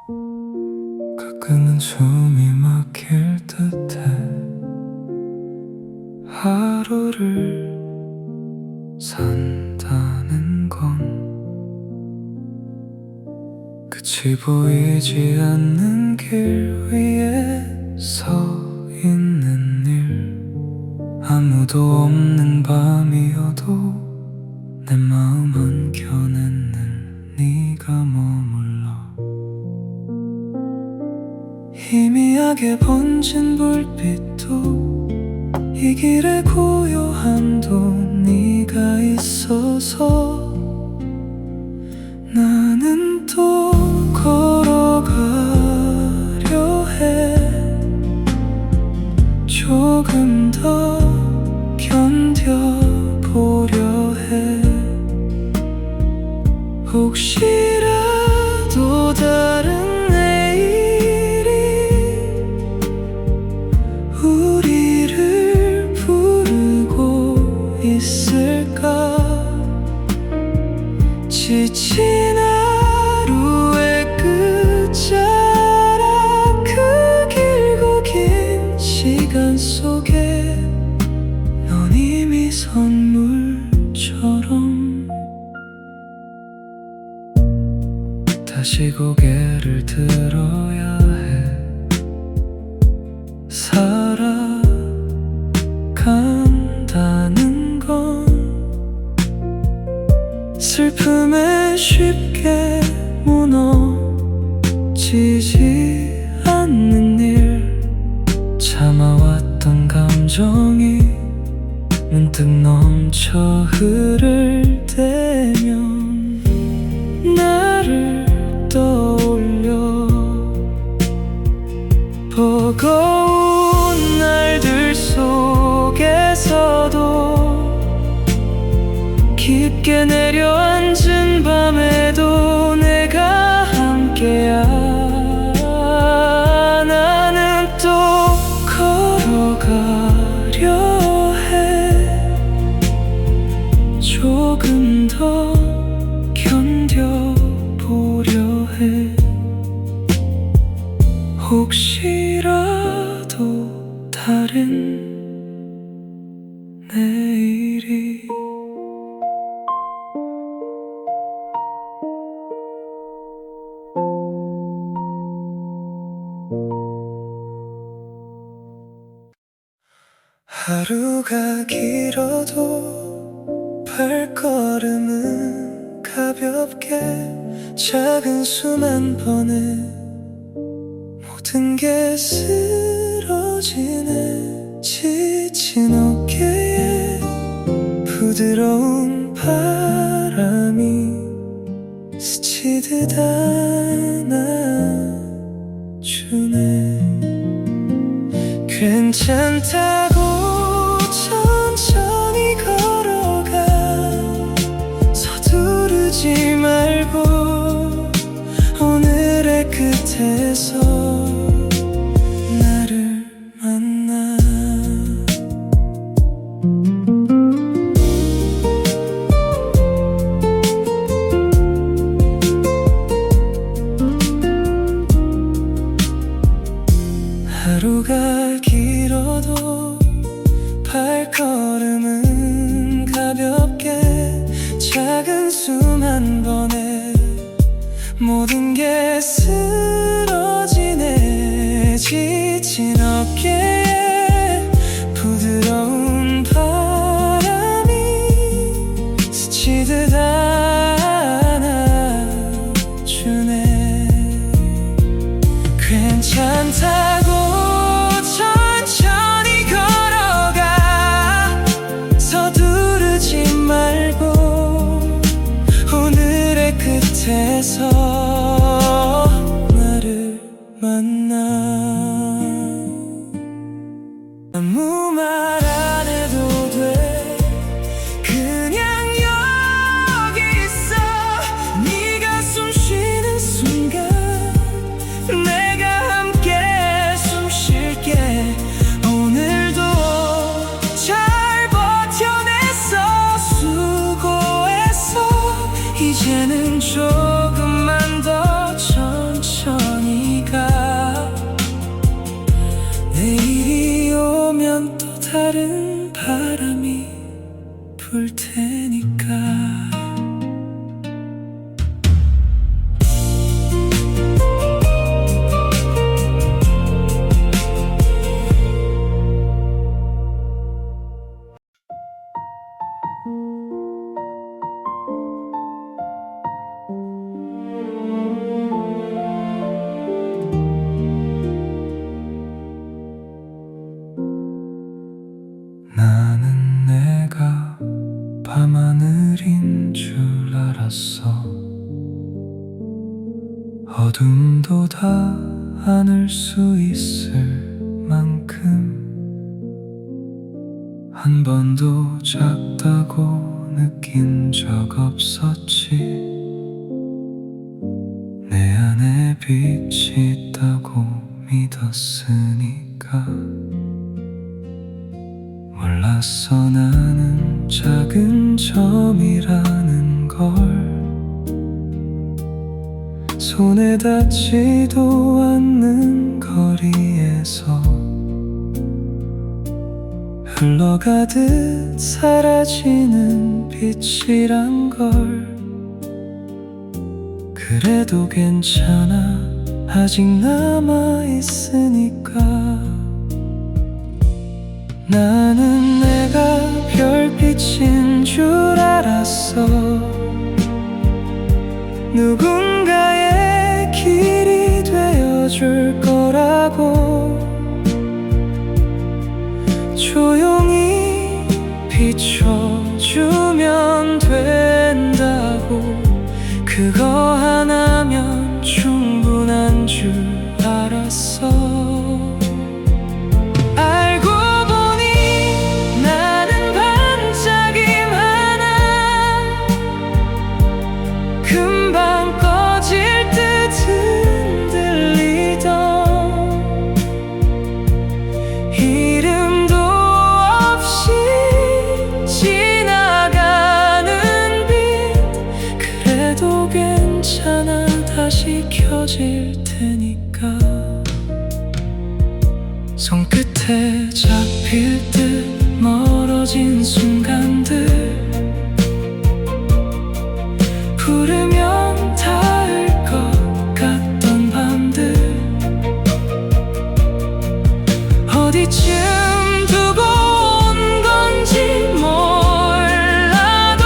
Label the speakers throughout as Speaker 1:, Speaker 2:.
Speaker 1: 가끔은 숨이 막힐 듯해. 하루를 산다는 건 끝이 보이지 않는 길 위에 서 있는 일. 아무도 없는 밤이어도 내 마음 한켠엔 늘 네가 머물러. 희미하게 번진 불빛도 이 길의 고요함도 네가 있어서 나는 또 걸어가려 해. 조금 더 견뎌보려 해. 혹시라도 다른 내일이 우리를 부르고 있을까. 지친 하루의 끝자락, 그 길고 긴 시간 속에 넌 이미 선물처럼 다시 고개를 들어야 해. 살아간다는 건 슬픔에 쉽게 무너지지 않는 일. 참아왔던 감정이 문득 넘쳐 흐를 때면 나를 떠올려. 버거운 날들 속에서도 깊게 내려앉은 밤에도 내가 함께야. 나는 또 걸어가려 해. 조금 더 견뎌보려 해. 혹시라도 다른 내일이 하루가 길어도 발걸음은 가볍게. 작은 숨 한 번에 모든 게 쓰러지네. 지친 어깨에 부드러운 바람이 스치듯 안아주네. 괜찮다고 천천히 걸어가. 서두르지 말고 오늘의 끝에서 나를 만나. 하루가 길어도 발걸음은 가볍게. 작은 숨 한 번에 모든 게 쓰러지네. 지친 어깨에 부드러운 바람이 스치듯 안아주네. 괜찮다고 천천히 걸어가. 서두르지 말고 오늘의 끝에서 나를 만나. 아무 말 안 해도 돼. 그냥 여기 있어. 네가 숨 쉬는 순간 내가 함께 숨 쉴게. 오늘도 잘 버텨냈어. 수고했어. 이제는 조금만 더 천천히 알았어. 어둠도 다 안을 수 있을 만큼 한 번도 작다고 느낀 적 없었지. 내 안에 빛이 있다고 믿었으니까. 몰랐어 나는 작은 점이라는 걸. 손에 닿지도 않는 거리에서 흘러가듯 사라지는 빛이란 걸. 그래도 괜찮아 아직 남아있으니까. 나는 내가 별빛인 줄 알았어. 누군가의 길이 되어줄 거라고. 조용히 비춰주면 된다고. 그거 하나면 충분한 줄 알았어. 알고 보니 나는 반짝임 하나 금방 꺼질 듯 흔들리던 이름도 없이 지나가는 빛. 그래도 괜찮아 다시 켜질 테니까. 손끝에 잡힐 듯 멀어진 순간들. 부르면 닿을 것 같던 밤들. 어디쯤 두고 온 건지 몰라도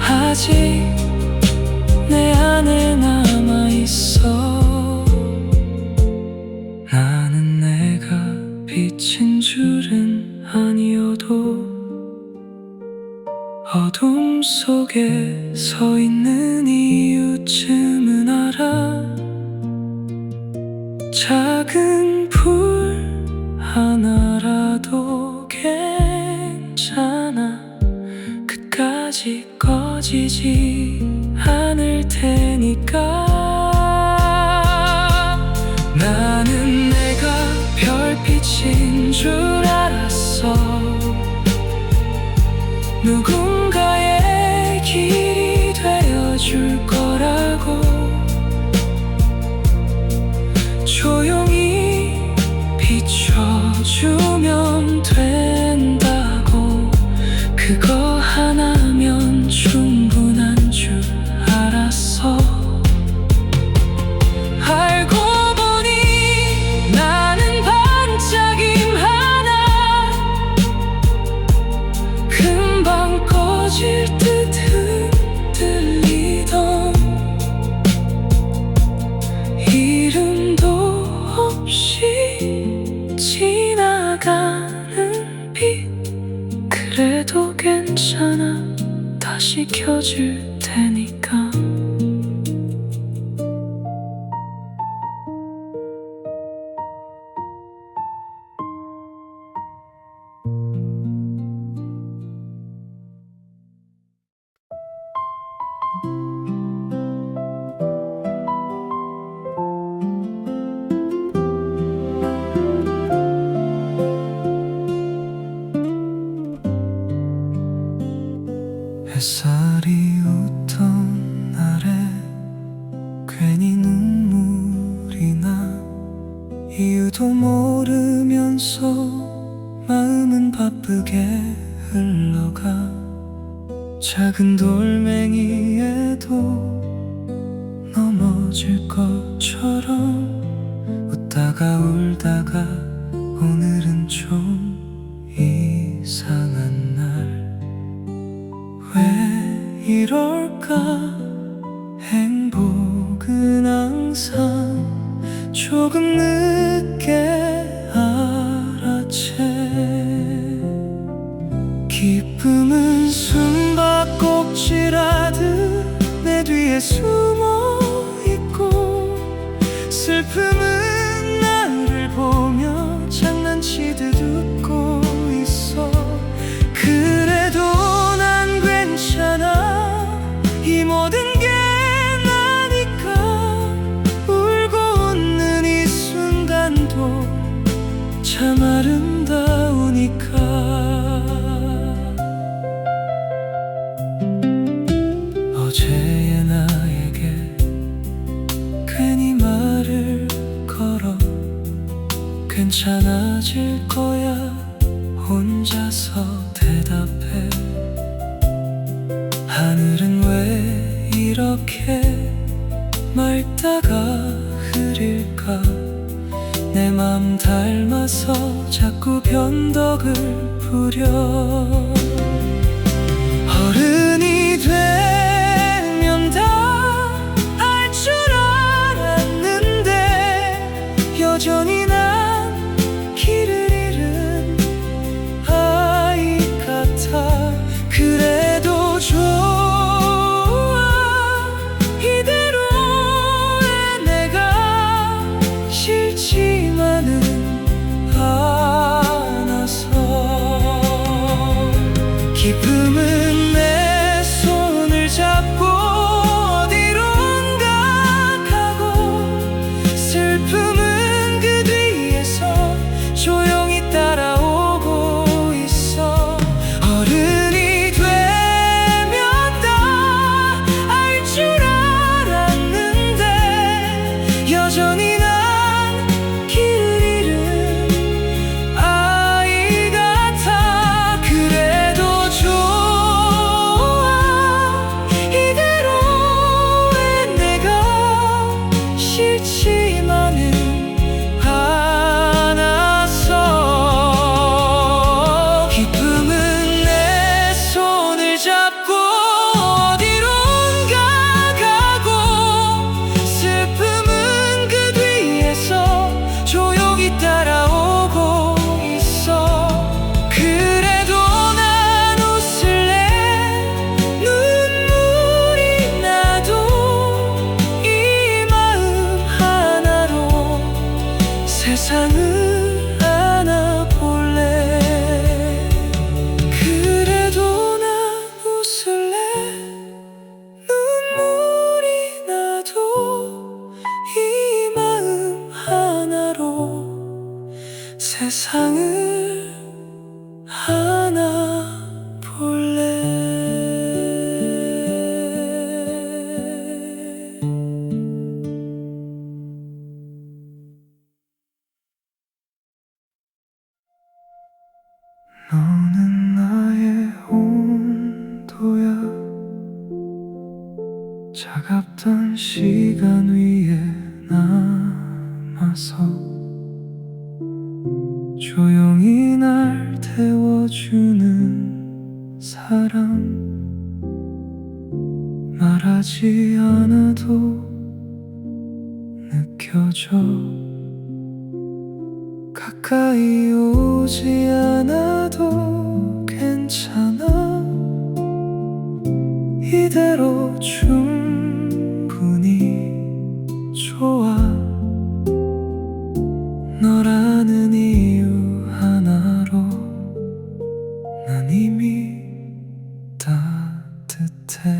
Speaker 1: 아직 내 안에 남아있어. 나는 내가 빛인 줄은 아니어도 어둠 속에 서 있는 이유쯤은 알아. 작은 불 하나라도 괜찮아. 끝까지 꺼지지 않을 테니까. 나는 내가 별빛인 줄 알았어. 누군가의 길이 되어줄 거라고. 조용히 비춰주면 된다고. 그거 하나면 충분한 줄 알았어. 알고 보니 나는 반짝임 하나 금방 꺼질 듯 흔들리던 이름도 없이 지나가는 빛. 그래도 괜찮아 다시 켜질 테니까. 햇살이 웃던 날에 괜히 눈물이 나. 이유도 모르면서 마음은 바쁘게 흘러가. 작은 돌멩이에도 넘어질 것처럼 웃다가 울다가 오늘은 좀 이상한 날. 왜 이럴까. 행복은 항상 조금 늦게 알아채. 기쁨은 숨바꼭질하듯 숨어 있고 슬픔은 나를 보며 장난치듯 웃고 있어. 그래도 난 괜찮아, 이 모든 게 나니까. 울고 웃는 이 순간도 참 아름다우니까. 어제의 나에게 괜히 말을 걸어 괜찮아질 거야 혼자서 대답해. 하늘은 왜 이렇게 맑다가 흐릴까. 내 맘 닮아서 자꾸 변덕을 부려. 어른이 되면 다 알 줄 알았는데 여전히 난 길을 잃은 아이 같아. 그래도 좋아, 이대로의 내가. 싫지만은 않아서. 기쁨은 내 손을 잡고 어디론가 가고 슬픔은 그 뒤에서 조용히 따라오고 있어. 어른이 되면 다 알 줄 알았는데 여전히 난 길을 잃은 아이 같아. 그래도 좋아, 이대로의 내가. 싫지만은 않아서. 기쁨은 내 손을 잡고 어디론가 가고 슬픔은 그 뒤에서 조용히 따라오고 있어. 그래도 난 웃을래, 눈물이 나도. 이 마음 하나로 세상을 안아볼래. 그래도 난 웃을래, 눈물이 나도. 이 마음 하나로 세상을 안아볼래. 너는 나의 온도야, 차갑던 시간 위에 남아서 조용히 날 태워주는 사람. 말하지 않아도 느껴져. 가까이 오지 않아도 괜찮아, 이대로 충분히 좋아. 너라는 이유 하나로 난 이미 따뜻해.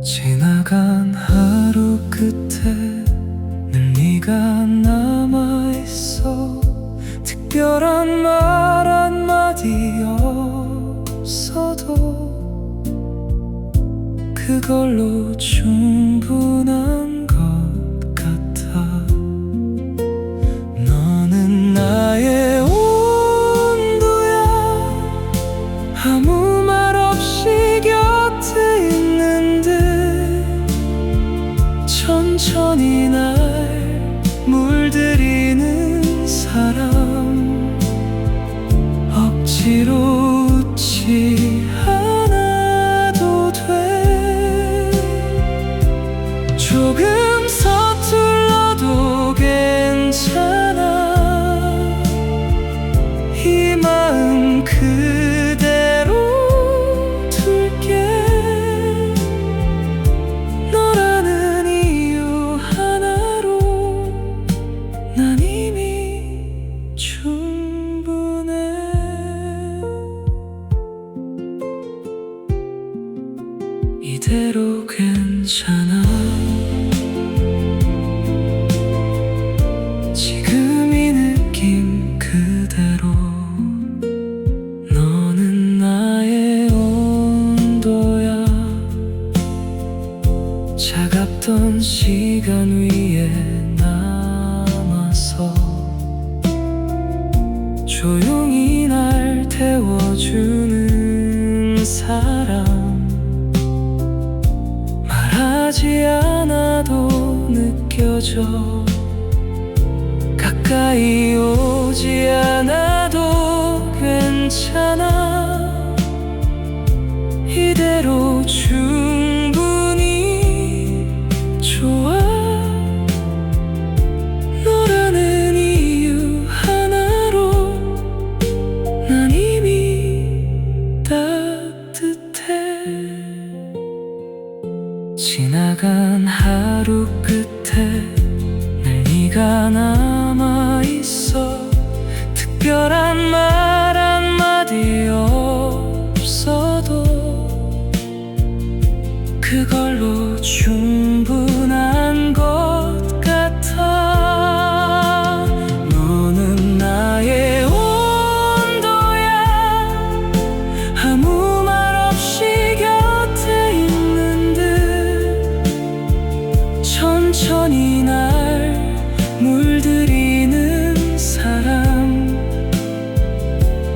Speaker 1: 지나간 하루 끝에 늘 네가 남아있어. 특별한 말 한마디 없어도 그걸로 충분한 것 같아. 너는 나의 온도야, 아무 말 없이 곁에 있는 듯. 천천히 날 물들이는 사람. 억지로 웃지 않아도 돼. 조금 서툴러도 괜찮아. 이 마음 그대 이대로 괜찮아. 지금 이 느낌 그대로. 너는 나의 온도야. 차갑던 시간 위에 남아서 조용히 날 태워주는 사람. 말하지 않아도 느껴져. 가까이 오지 않아도 괜찮아. 이대로 충분히 좋아. 너라는 이유 하나로 난 이미 따뜻해. 지나간 하루 끝에 날 네가 남아있어. 특별한 말 한마디 없어도 그걸로 충분한 것 같아. 너는 나의 온도야. 아무 말 없이 곁에 있는 듯 천천히 날 물들이는 사람.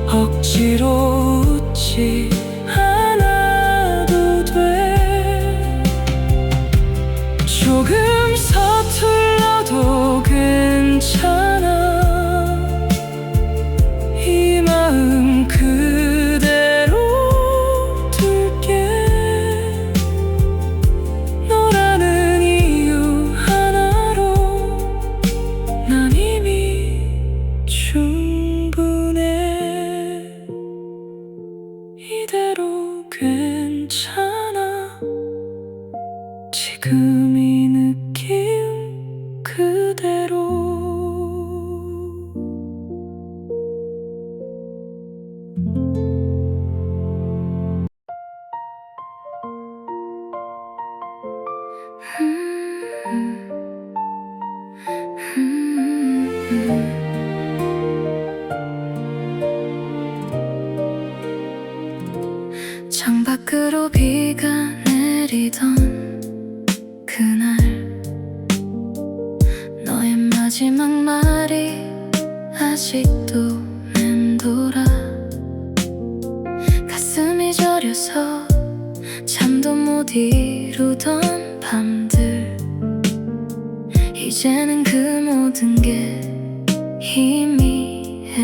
Speaker 1: 억지로 웃지 않아도 돼. 조금 서툴러도 괜찮아. 이 마음 그대로 둘게. 너라는 이유 하나로 난 이미 충분해. 이대로 괜찮아. 지금 이 느낌 그대로. 창밖으로 비가 내리던 그날, 너의 마지막 말이 아직도 맴돌아. 가슴이 저려서 잠도 못 이루던 밤들. 이제는 그 모든 게 희미해져가.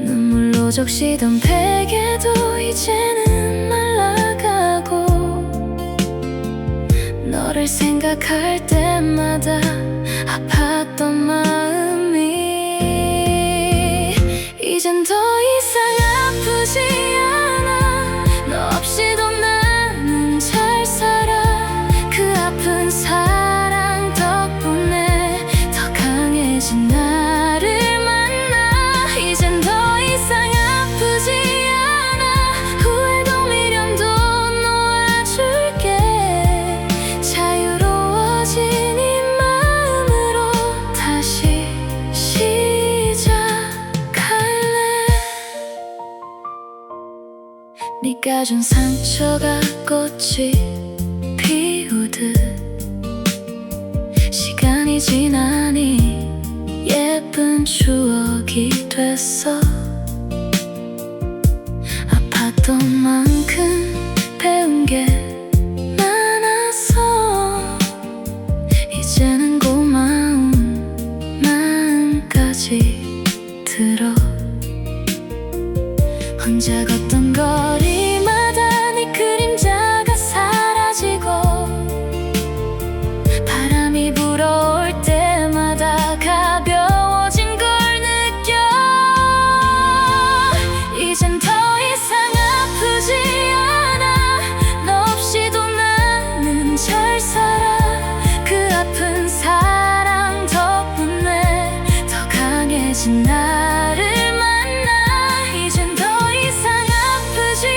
Speaker 1: 눈물로 적시던 베개도 이제는 말라가고. 너를 생각할 때마다 아팠던 마음이 이젠 더 이상 아프지 않아. 너 없이도 나는 잘 살아. 그 아픈 사랑 덕분에 더 강해진 나를 만나. 이젠 더 이상 아프지 않아. 후회도 미련도 놓아줄게. 자유로워진 이 마음으로 다시 시작할래. 네가 준 상처가 꽃이 피우듯 시간이 지나니 예쁜 추억이 됐어. 아팠던 만큼 배운 게 많았어. 이제는 고마운 마음까지 들어. 혼자 걷던 거리마다 네 그림자가 사라지고. 바람이 불어올 때마다 가벼워진 걸 느껴. 이젠 더 이상 아프지 않아. 너 없이도 나는 잘 살아. 그 아픈 사랑 덕분에 더 강해진 나를 만나. 이젠 더 이상 아프지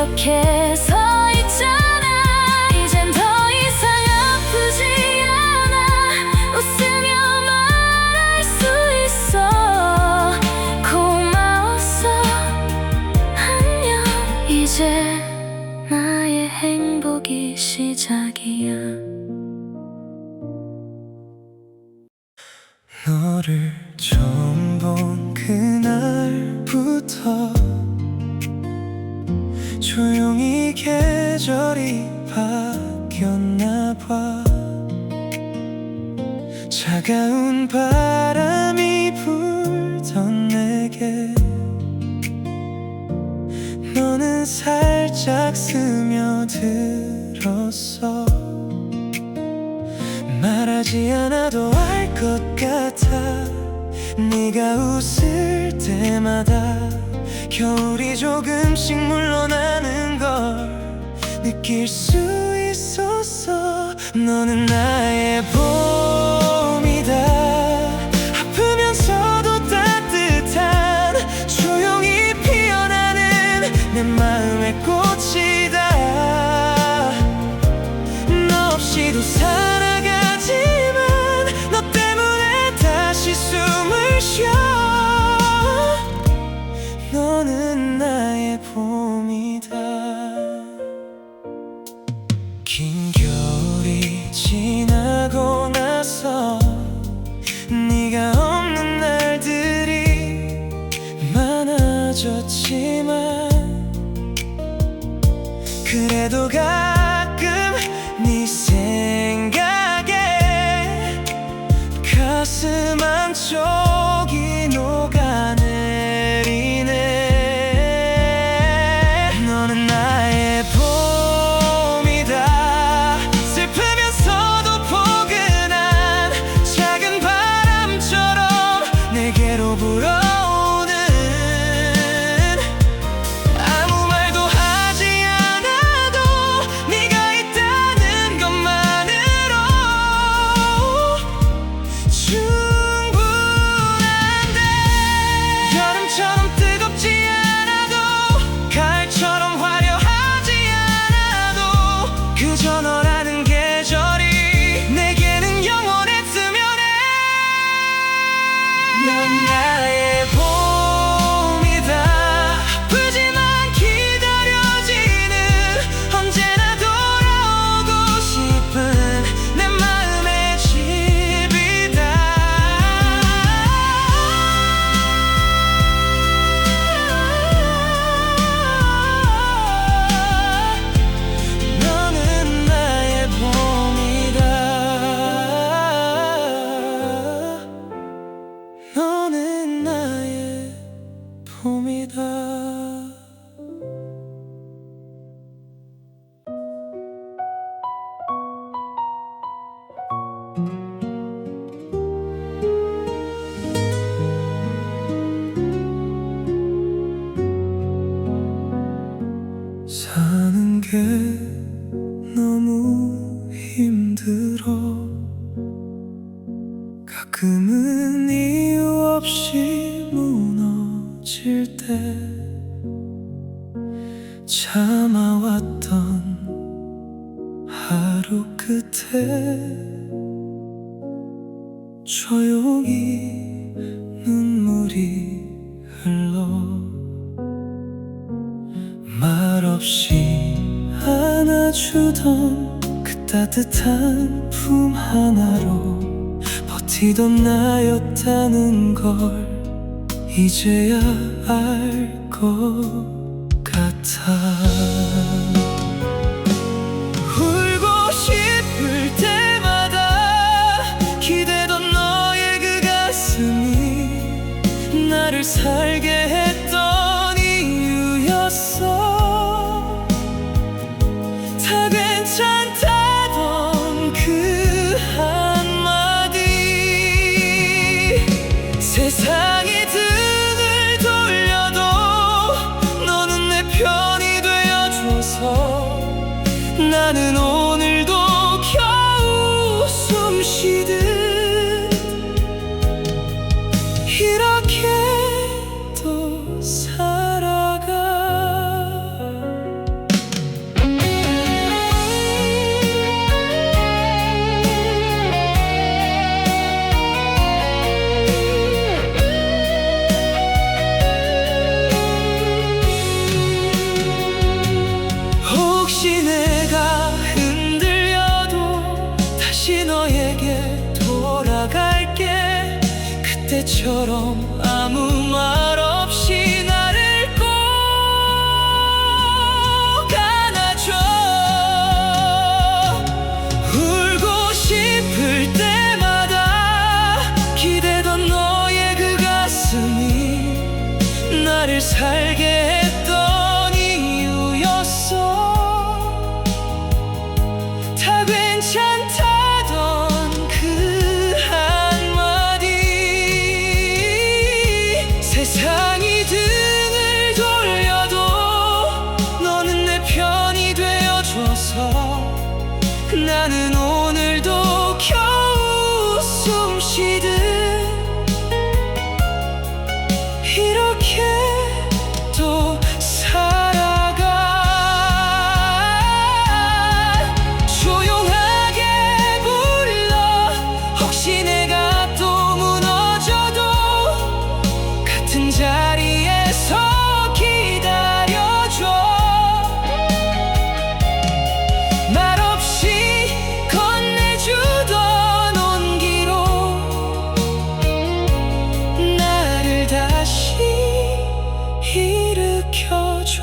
Speaker 1: 이렇게 서 있잖아. 이젠 더 이상 아프지 않아. 웃으며 말할 수 있어. 고마웠어. 안녕. 이제 나의 행복이 시작이야.
Speaker 2: 너를 처음 본 그날부터 조용히 계절이 바뀌었나 봐. 차가운 바람이 불던 내게 너는 살짝 스며들었어. 말하지 않아도 알 것 같아. 네가 웃을 때마다 겨울이 조금씩 물러나는 걸 느낄 수 있었어. 너는 나의 봄이다. 아프면서도 따뜻한 조용히 피어나는 내 마음의 꽃이다. 너 없이도 살아가지만 너 때문에 다시 숨을 쉬어. 너는 나의 봄이다. 긴 겨울이 지나고 나서 네가 없는 날들이 많아졌지만 그래도 가끔 네 생각에 가슴 한쪽이 녹아내리네. 너는 나의 봄이다. 슬프면서도 포근한 작은 바람처럼 내게로 불어오는 아무 말도 하지 않아도 네가 있다는 것만으로 충분한데. 여름처럼 뜨겁지 않아도 가을처럼 화려하지 않아도 그저 너라는 계절이 내게는 영원했으면 해. 넌 나의 봄이다. 아프지만 기다려지는 언제나 돌아오고 싶은 내 마음의 집이다. 너는 나의 봄이다. 너는 나의 봄이다. 사는 게 너무 힘들어. 가끔은 이유 없이 무너질 때 참아왔던 하루 끝에 조용히 눈물이 흘러. 말없이 안아주던 그 따뜻한 품 하나로 버티던 나였다는 걸 이제야 알 것 같아. 울고 싶을 때마다 기대던 너의 그 가슴이 나를 살게 했던 이유였어. 다 괜찮다던 그 한마디. 세상이 등을 돌려도 너는 내 편이 되어줘서 나는 오늘도 겨우 숨 쉬듯 이렇게 또 살아가. 그때처럼 아무 말 없이 나를 꼭 안아줘. 울고 싶을 때마다 기대던 너의 그 가슴이 나를 살게 했던 이유였어. 다 괜찮다던 그 한마디. 세상이 등을 돌려도 너는 내 편이 되어줘서 나는 오늘도 겨우 숨 쉬듯 이렇게 또 살아가. 조용하게 불러 혹시 내가 또 무너져도 같은 자리에서 기다려줘. 말없이 건네주던 온기로 나를 다시 일으켜줘.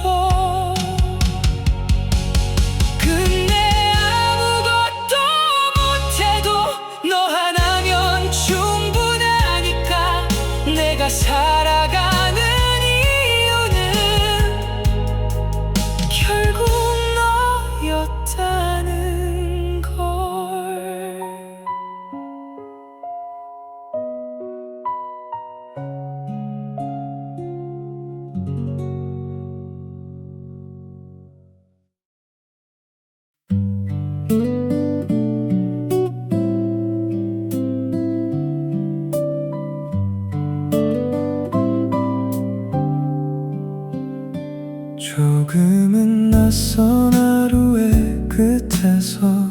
Speaker 2: 근데 아무것도 못해도 너 하나면 충분하니까. 내가 살아가는 이유는 결국 너였다는 걸. 조금은 낯선 하루의 끝에서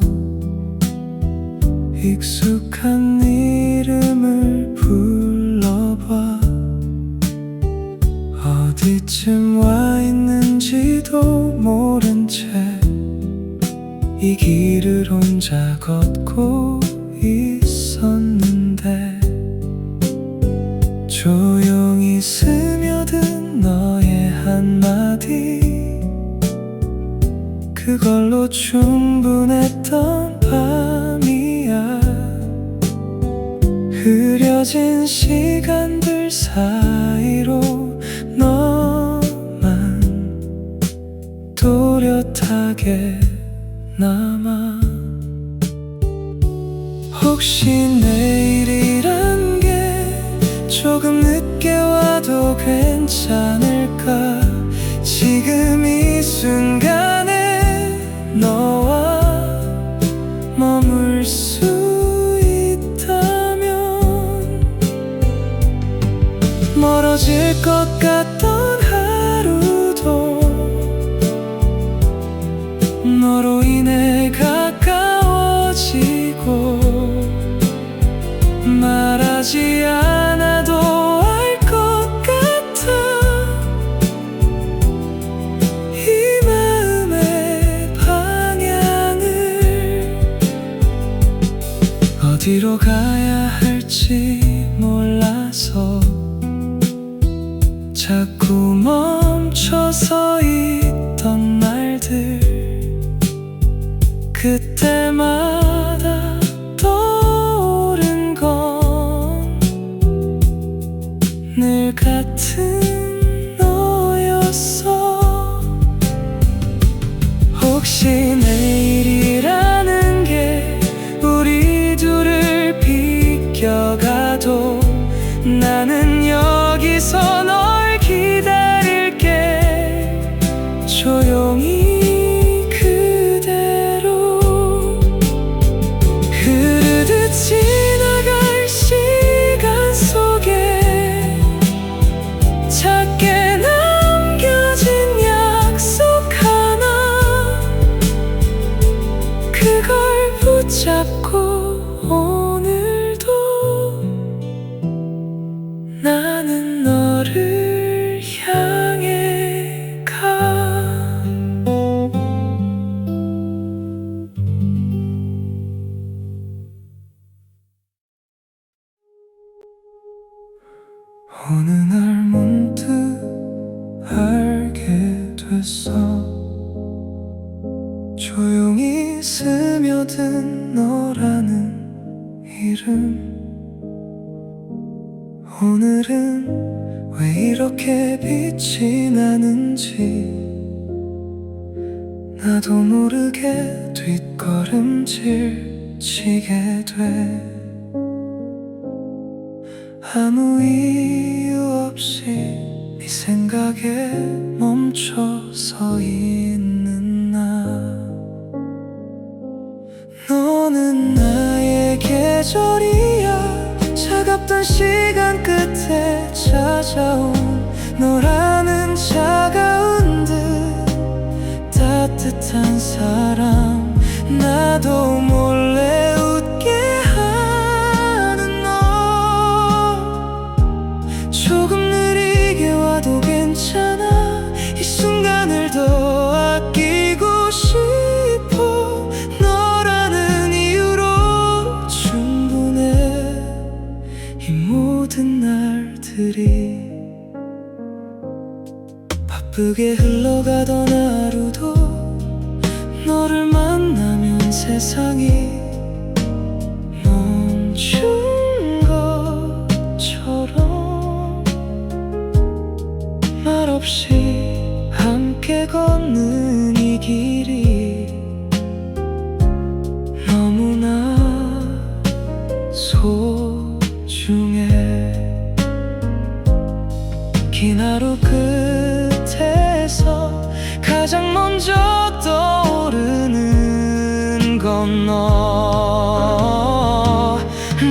Speaker 2: 익숙한 이름을 불러봐. 어디쯤 와 있는지도 모른 채 이 길을 혼자 걷고 있었는데 조용히 스며든 너의 한마디, 그걸로 충분했던 밤이야. 흐려진 시간들 사이로 너만 또렷하게 남아. 혹시 내일이란 게 조금 늦게 와도 괜찮을까. 지금 이 순간에 너와 머물 수 있다면 멀어질 것 같던 하루도 너로 인해 가까워지고 말하지 않아도 알 것 같아. 이 마음의 방향을 어디로 가야 할지 몰라서 자꾸 멈춰서 있던 날들, 그때마다 떠오른 건 늘 같은 너였어. 혹시 내일이라는 게 우리 둘을 비껴가도 나는 여기서 널 기다릴게. 조용히 그대로 흐르듯 지나갈 시간 속에 작게 남겨진 약속 하나, 그걸 붙잡고 오늘도 나는 너를 향해 가.
Speaker 1: 조용히 스며든 너라는 이름. 오늘은 왜 이렇게 빛이 나는지 나도 모르게 뒷걸음질 치게 돼. 아무 이유 없이 네 생각에 멈춰 서 있는 나. 너는 나의 계절이야. 차갑던 시간 끝에 찾아온 너라는 차가운 듯 따뜻한 사람. 나도 몰래 웃게 하는 너. 조금 느리게 와도 괜찮아. 이 순간을 더 아끼고 싶어. 너라는 이유로 충분해. 이 모든 날들이 바쁘게 흘러가던 하루도 너를 만나면 세상이 멈춘 것처럼 말없이 함께 걷는 이 길이 너무나 소중해. 긴 하루 끝에서 가장 먼저 떠오르는 건 너.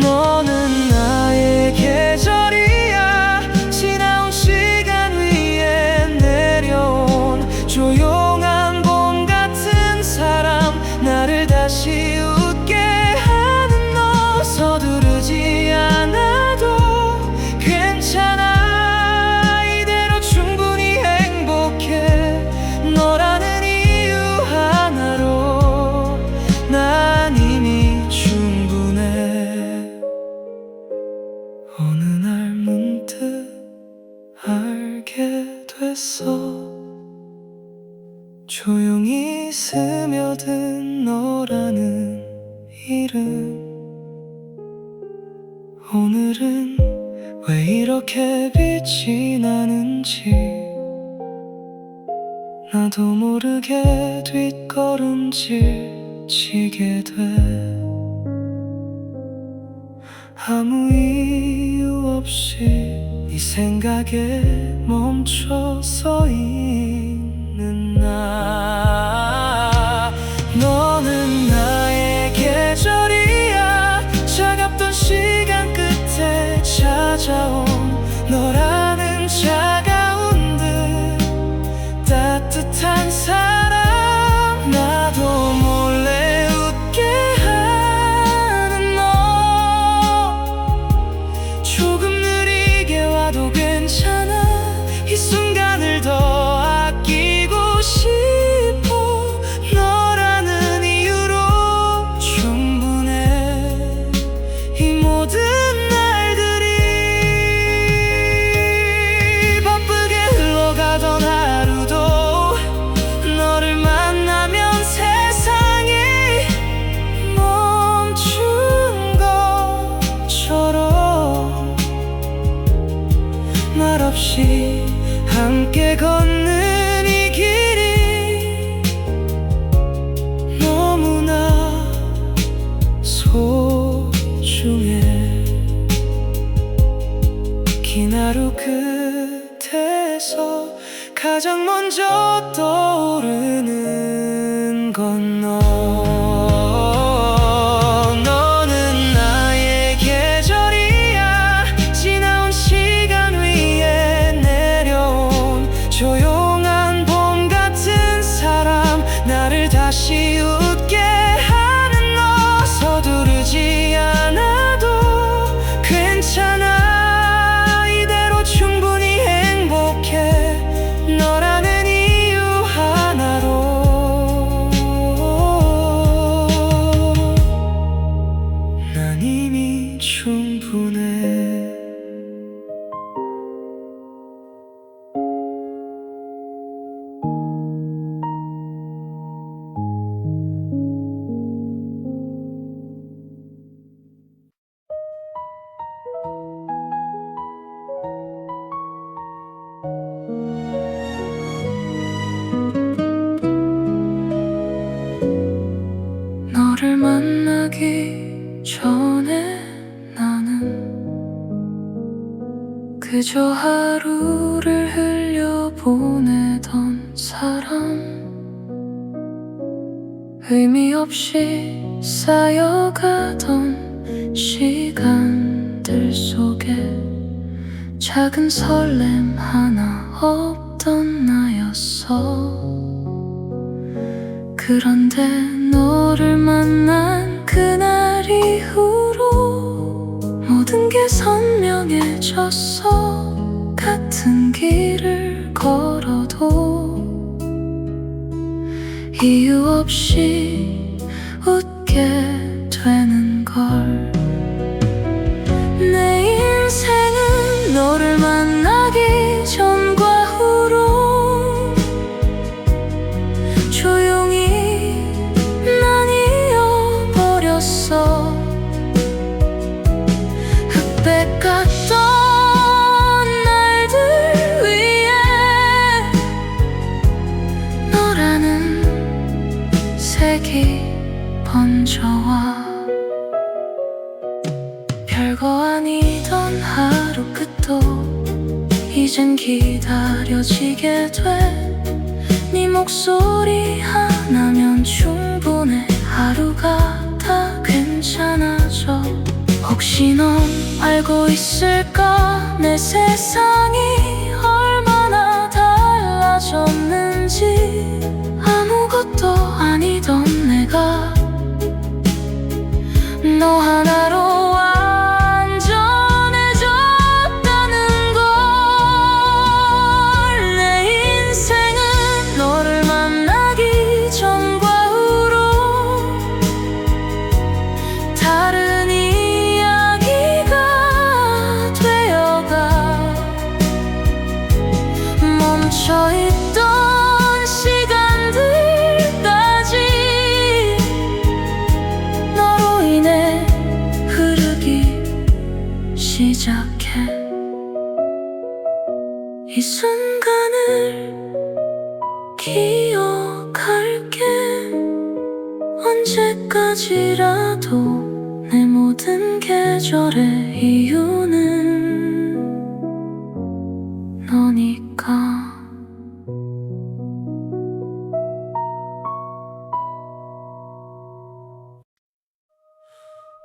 Speaker 1: 너는 나의 계절이야. 지나온 시간 위에 내려온 조용한 봄 같은 사람. 나를 다시 웃게 하는 너. 서두르지 않아도 괜찮아. 이대로 충분히 행복해. 너라는 이유 하나로 난 이미 충분해. 어느 날 문득 알게 됐어. 조용히 스며든 너라는 이름. 오늘은 왜 이렇게 빛이 나는지 나도 모르게 뒷걸음질 치게 돼. 아무 이유 없이 네 생각에 멈춰 서 있는 나. 너는 나의 계절이야. 차갑던 시간 끝에 찾아온 너라는 차가운 듯 따뜻한 사람. 나도 몰래 웃게 하는 너. 조금 느리게 와도 괜찮아. 이 순간을 더 아끼고 싶어. 너라는 이유로 충분해. 이 모든 날들이 바쁘게 흘러가던 하루도 너를 만나면 세상이 멈춘 것처럼 말없이 함께 걷는 이 길이 너무나 소중해. 긴 하루 끝에서 가장 먼저 떠오르는 건 너. 너는 나의 계절이야. 지나온 시간 위에 내려온 조용한 봄 같은 사람. 나를 다시 웃게 하는 너. 서두르지 않아도 괜찮아. 이대로 충분히 행복해. 너라는 이유 하나로 너를 만나기 전에 나는 그저 하루를 흘려보내던 사람, 의미 없이 쌓여가던 시간들 속에 작은 설렘 하나 없던 나였어. 그런데 너를 만난 그날 이후로 모든 게 선명해졌어. 같은 길을 걸어도 이유 없이 웃게 되는 걸. 내 인생은 너를 만나기 전과 후로 조용히 난 잊어버렸어. 흑백 같던 날들 위에 너라는 색이 번져와. 별거 아니던 하루 끝도 이젠 기다려지게 돼. 네 목소리 하나면 충분해. 하루가 다 괜찮아져. 혹시 넌 알고 있을까? 내 세상이 얼마나 달라졌는지. 아무것도 아니던 내가 너 하나로 완전해졌다는 걸. 내 인생은 너를 만나기 전과 후로 다른 이야기가 되어가. 멈춰있던 시간들까지 너로 인해 흐르기 시작해. 이 순간을 기억할게. 언제까지라도 내 모든 계절의 이유는 너니까.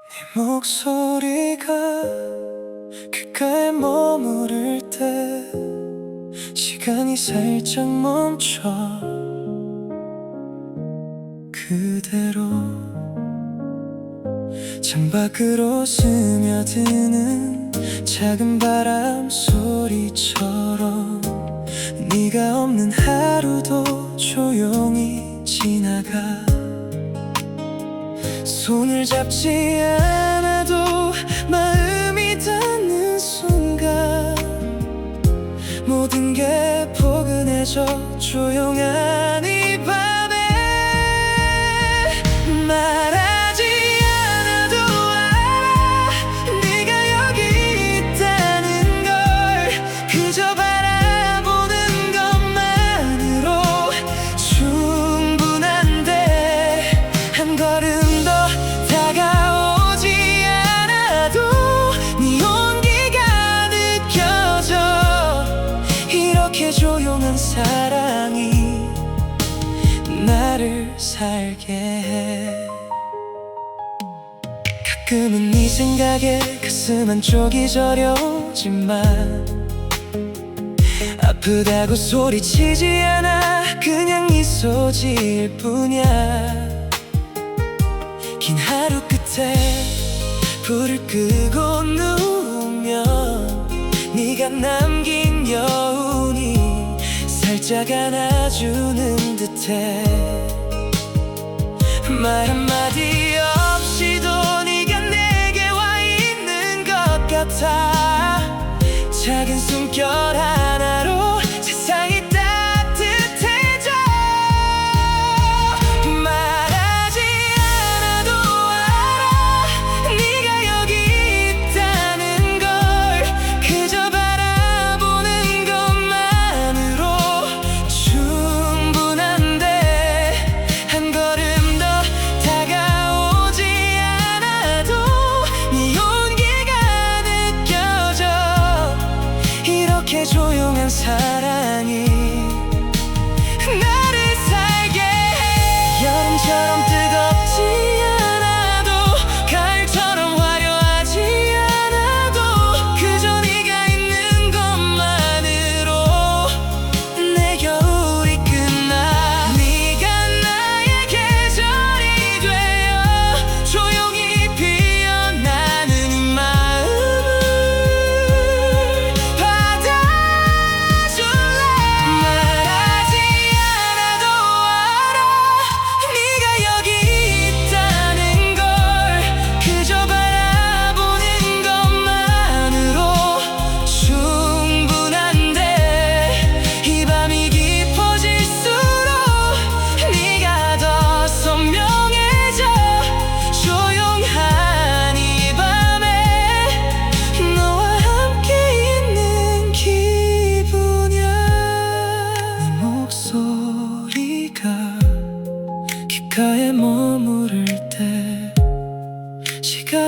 Speaker 2: 네 목소리가 귓가에 머무를 때 시간이 살짝 멈춰. 그대로 창밖으로 스며드는 작은 바람 소리처럼 네가 없는 하루도 조용히 지나가. 손을 잡지 않아도 마음이 닿는 순간 모든 게 포근해져. 조용한 이 밤에 말하지 않아도 알아. 네가 여기 있다는 걸. 그저 바라보는 것만으로 충분한데. 한 걸음 더 다가오지 않아도 네 온기가 느껴져. 이렇게 조용한 사랑이 나를 살게 해. 가끔은 네 생각에 가슴 한쪽이 저려지만 아프다고 소리치지 않아. 그냥 미소 지을 뿐이야. 긴 하루 끝에 불을 끄고 누우면 네가 남긴 여운이 살짝 안아주는 듯해. 말 한마디 없이도 네가 내게 와 있는 것 같아. 작은 숨결 하나로 세상이 따뜻해져. 말하지 않아도 알아. 네가 여기 있다는 걸. 그저 바라보는 것만으로 충분한데. 한 걸음 더 다가오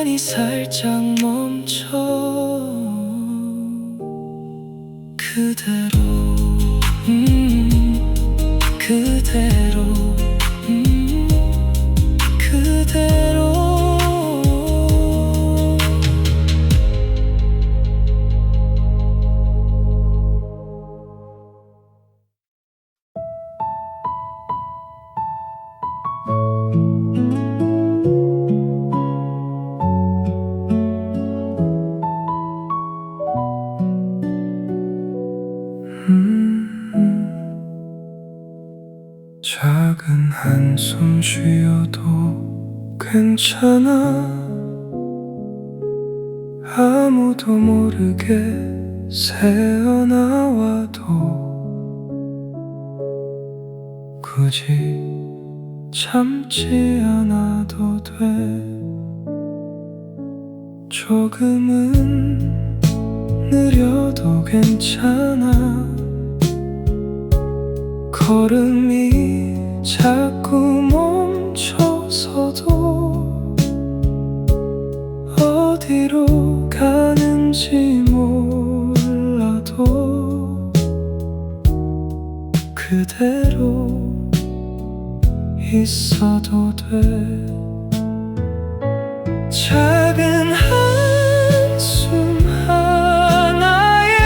Speaker 2: 시간이 살짝 멈춰 그대로 그대로 그대로 작은 한숨 쉬어도 괜찮아 아무도 모르게 새어나와도 굳이 참지 않아도 돼 조금은 느려도 괜찮아 걸음이 자꾸 멈춰서도 어디로 가는지 몰라도 그대로 있어도 돼 작은 한숨 하나에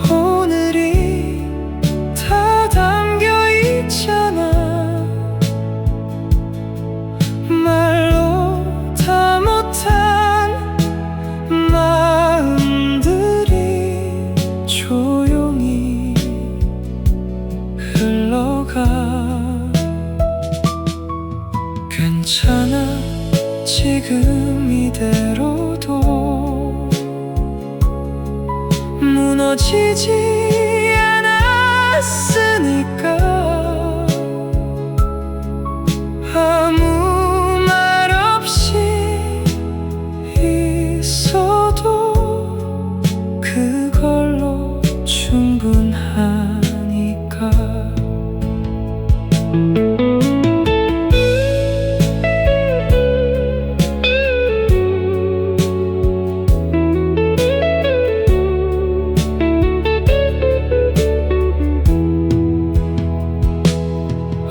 Speaker 2: 오늘이 다 담겨 있잖아 말로 다 못한 마음들이 조용히 흘러가 괜찮아 지금 이대로도 무너지지 않았으니까 아무 말 없이 있어도 그걸로 충분하니까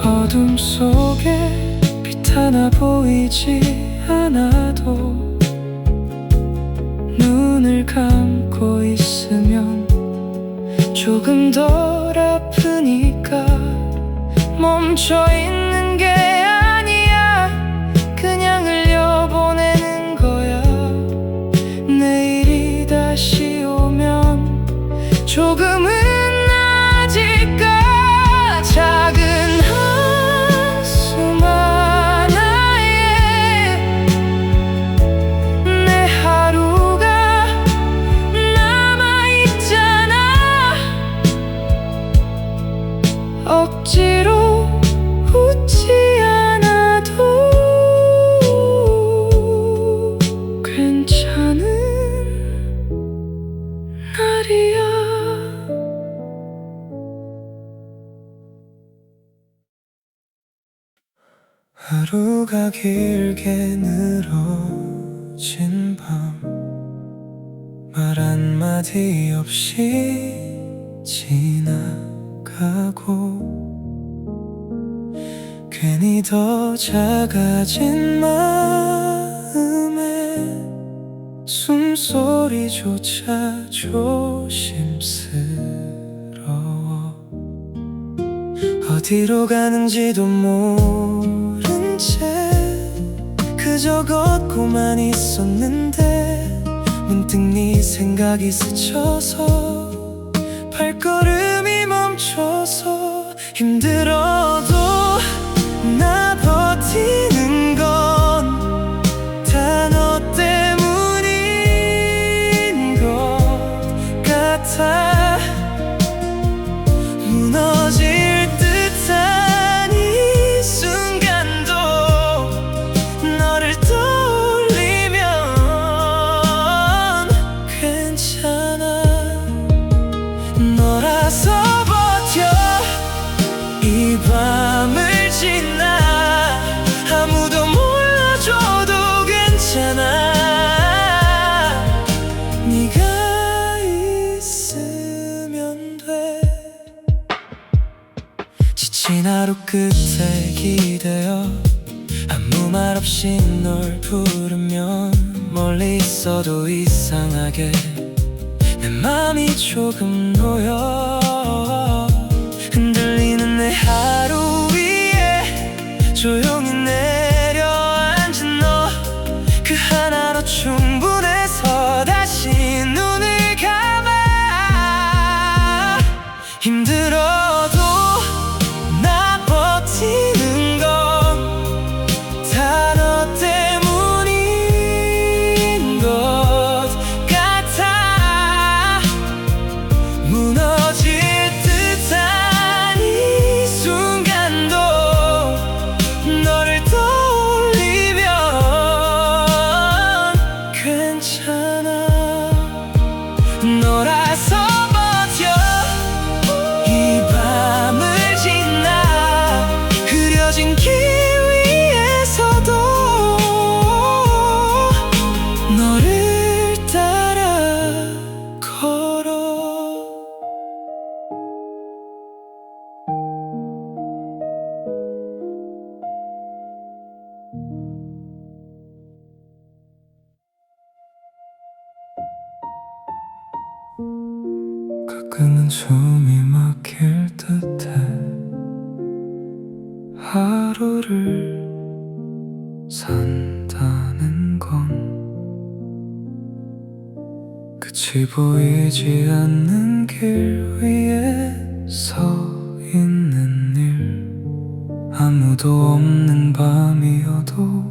Speaker 2: 어둠 속에 빛 하나 보이지 않아도 눈을 감고 있으면 조금 덜 아프니까 멈춰 있는 게 아니야 그냥 흘려보내는 거야 내일이 다시 오면 조금은 나아질까 작은 한숨 하나에 내 하루가 남아있잖아 억지로 웃지 않아도 괜찮은 날이야 하루가 길게 늘어진 밤 말 한마디 없이 지나가고 괜히 더 작아진 마음에 숨소리조차 조심스러워 어디로 가는지도 모른 채 그저 걷고만 있었는데 문득 네 생각이 스쳐서 발걸음이 멈춰서 힘들어도 나 버티는 건 다 너 때문인 것 같아 무너질 듯한 이 순간도 너를 떠올리면 괜찮아 너라서 버텨 이 끝에 기대어 아무 말 없이 널 부르면 멀리 있어도 이상하게 내 맘이 조금 놓여. 흔들리는 내 하루 위에 조용히 내려앉은 너, 그 하나로 충분해서 다시 눈을 감아. 힘들어도 나 버티는 건 다 너 때문인 것 같아. 무너질 듯한 이 순간도 너를 떠올리면 괜찮아. 너라서 버텨 이 밤을 지나. 흐려진 길 위에서도 너를 따라 걸어. 가끔은 숨이 막힐 듯해. 하루를 산다는 건 끝이 보이지 않는 길 위에 서 있는 일. 아무도 없는 밤이어도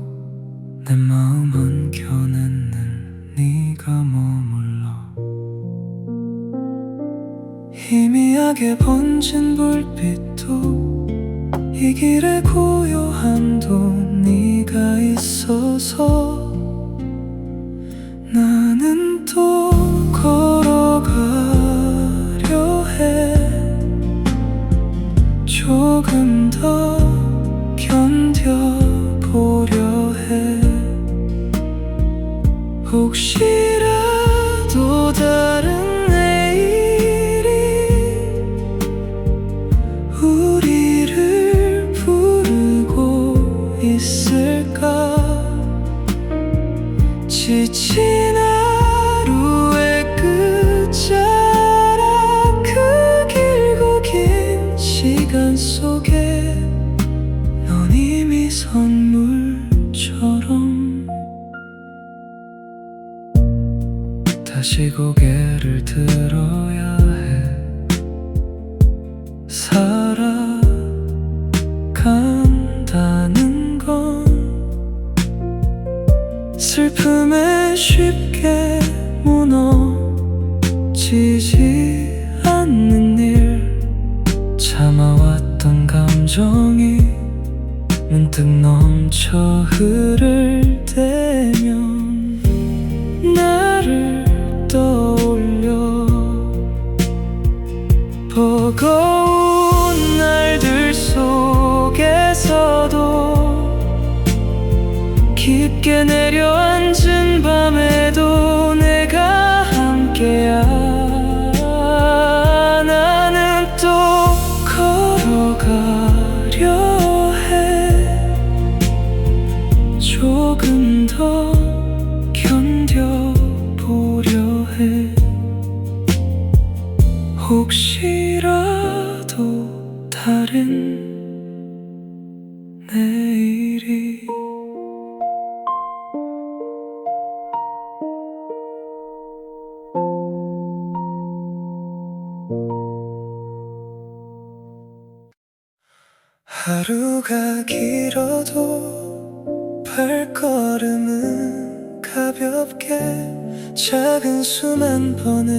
Speaker 2: 내 마음 한켠엔 늘 네가 머물러. 희미하게 번진 불빛도 이 길의 고요함도 네가 있어서 나는 또 걸어가려 해. 조금 더 견뎌보려 해. 혹시라도 다른 내일이 우리를 부르고 있을까. 지친 하루의 끝자락, 그 길고 긴 시간 속에 넌 이미 선물처럼 다시 고개를 들어야 해. 살아간다는 건 슬픔에 쉽게 무너지지 않는 일. 참아왔던 감정이 문득 넘쳐 흐를 때면 나를 떠올려. 버거운 날들 속에서도 깊게 내려앉은 밤에도 내가 함께야. 나는 또 걸어가려 해. 조금 더 견뎌보려 해. 혹시라도 다른 내일이 하루가 길어도 발걸음은 가볍게. 작은 숨 한 번에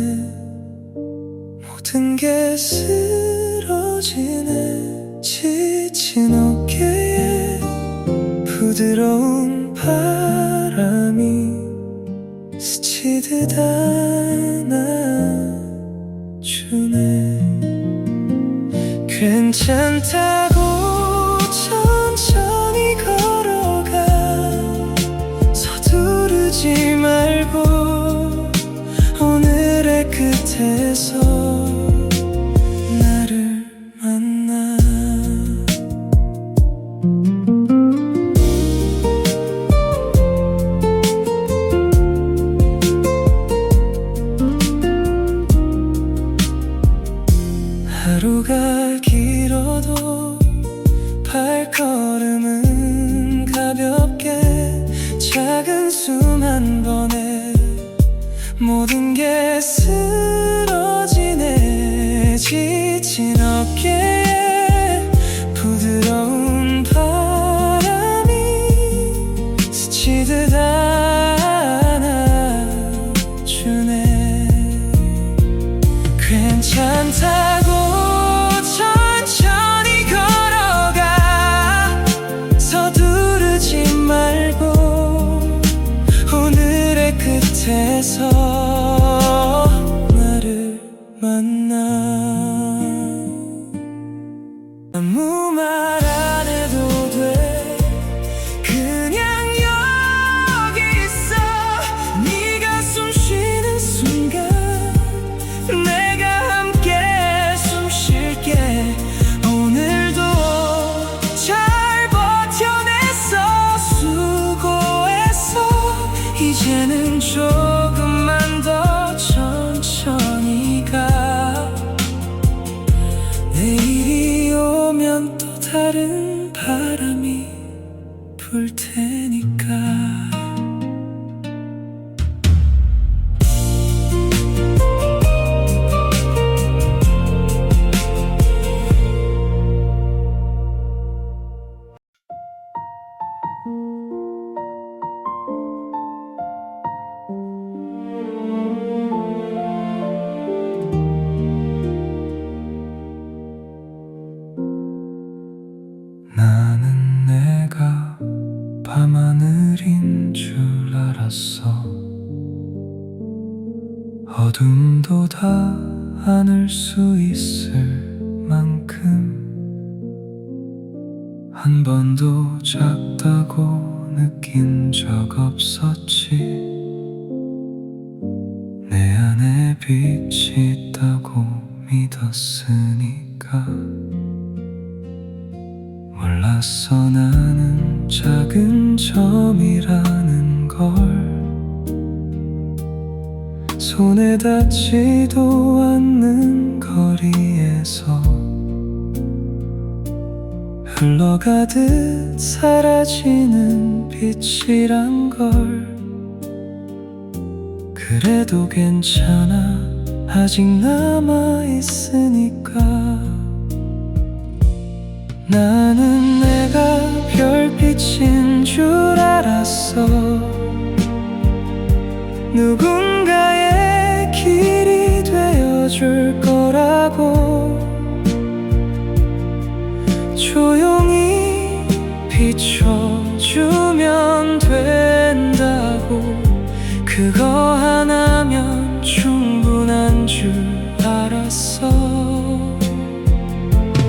Speaker 2: 모든 게 쓰러지네. 지친 어깨에 부드러운 바람이 스치듯 안아주네. 괜찮다고 천천히 걸어가. 서두르지 말고 오늘의 끝에서 나를 만나. 걸음은 가볍게 작은 숨 한 번에 모든 게 쓰러지네. 지친 어깨에 부드러운 바람이 스치듯 안아주네. 괜찮다고 천천히 걸어가. 서두르지 말고 오늘의 끝에서 나를 만나. 아무 말 안 해도 돼. 그냥 여기 있어. 네가 숨 쉬는 순간 내가 함께 숨 쉴게. 오늘도 잘 버텨냈어. 수고했어. 이제는 조금만 더 천천히 가. 내일이 오면 또 다른 바람이 불 테니까. 나는 내가 밤하늘인 줄 알았어. 어둠도 다 안을 수 있을 만큼 한 번도 작다고 느낀 적 없었지. 내 안에 빛이 있다고 믿었으니까. 몰랐어 나는 작은 점이라는 걸. 손에 닿지도 않는 거리에서 흘러가듯 사라지는 빛이란 걸. 그래도 괜찮아 아직 남아있으니까. 나는 내가 별빛인 줄 알았어. 누군가의 길이 되어줄 거라고. 조용히 비춰주면 된다고. 그거 하나면 충분한 줄 알았어.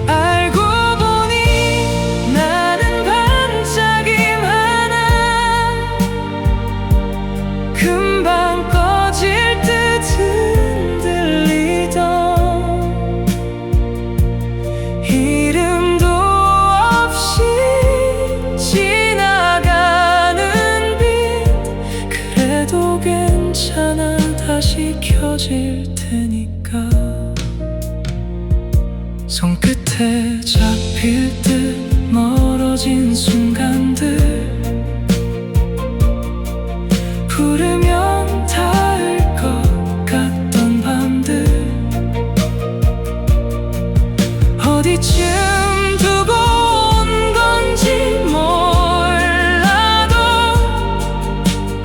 Speaker 2: 알고 보니 나는 반짝임 하나 금방 꺼질 듯 흔들리던 이름도 없이 지나가는 빛. 그래도 괜찮아 다시 켜질 테니까. 손끝에 잡힐 듯 멀어진 순간들. 부르면 닿을 것 같던 밤들. 어디쯤 두고 온 건지 몰라도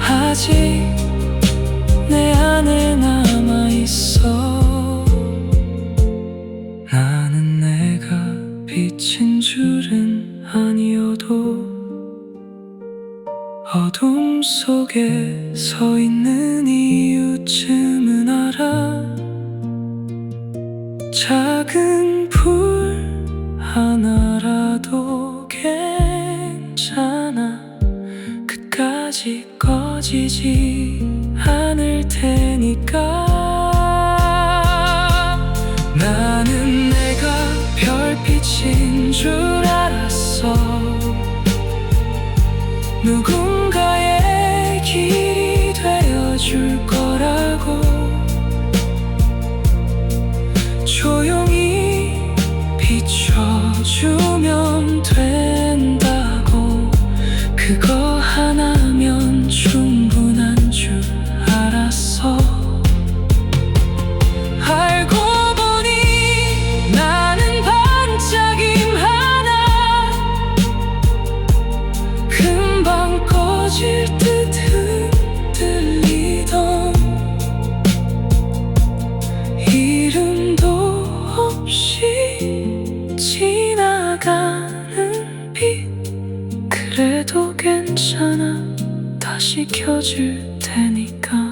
Speaker 2: 아직 내 안에 남아있어. 나는 내가 빛인 줄은 아니어도 어둠 속에 서 있는 이유쯤은 알아. 작은 불 하나라도 괜찮아. 끝까지 꺼지지 않을 테니까. 나는 내가 별빛인 줄 알았어. 누군가의 길이 되어줄 거라고. 조용히 비춰주면 된다.
Speaker 1: 그거 하나면 충분한 줄 알았어. 알고 보니 나는 반짝임 하나 금방 꺼질 듯 흔들리던 이름도 없이 지나가는 빛. 그래도 괜찮아, 다시 켜줄 테니까.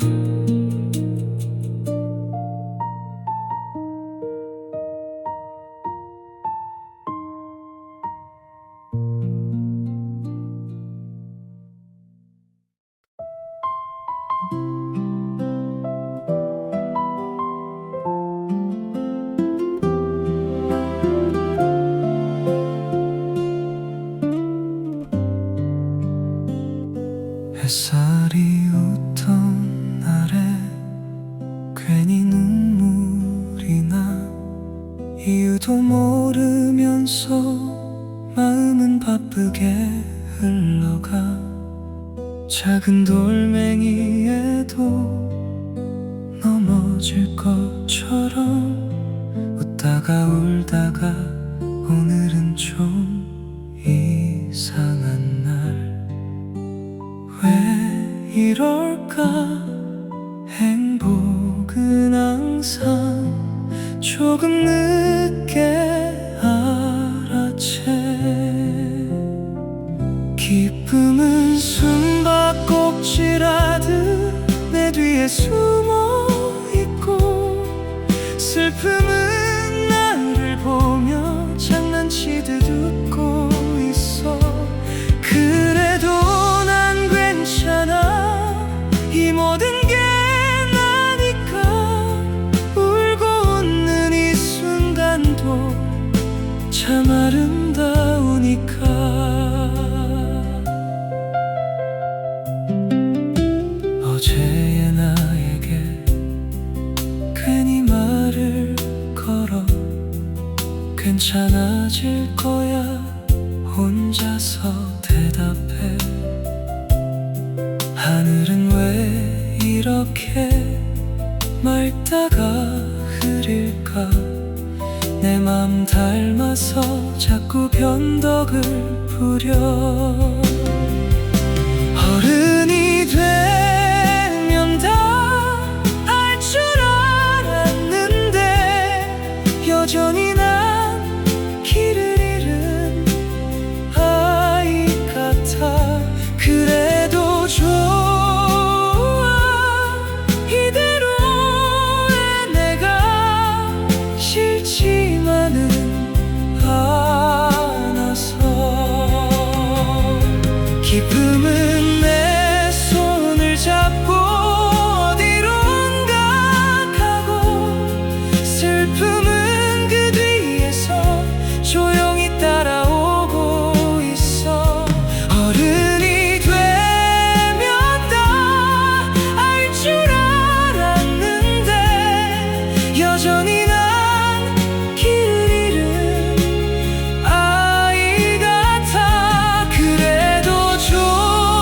Speaker 2: 햇살이 웃던 날에 괜히 눈물이 나. 이유도 모르면서 마음은 바쁘게 흘러가. 작은 돌멩이에도 넘어질 것처럼 웃다가 울다가 오늘은 좀 이상한 날. 왜 이럴까? 행복은 항상 조금 늦게 알아채. 기쁨은 숨바꼭질하듯 내 뒤에 숨어있고, 슬픔은 나를 보며 장난치듯 웃고 있어. 그래도 난 괜찮아, 이 모든 게 나니까. 울고 웃는 이 순간도 참 아름다우니까. 어제의 나에게 괜히 말을 걸어. 괜찮아질 거야 혼자서 대답해. 하늘은 왜 이렇게 맑다가 흐릴까? 내 맘 닮아서 자꾸 변덕을 부려. 어른이 되면 다 알 줄 알았는데 여전히 난 길을 잃은 아이 같아. 그래도 좋아, 이대로의 내가. 싫지만은 않아서. 기쁨은 내 손을 잡고 어디론가 가고, 슬픔은 그 뒤에서 조용히 따라오고 있어. 어른이 되면 다 알 줄 알았는데 여전히 난 길을 잃은 아이 같아. 그래도 좋아,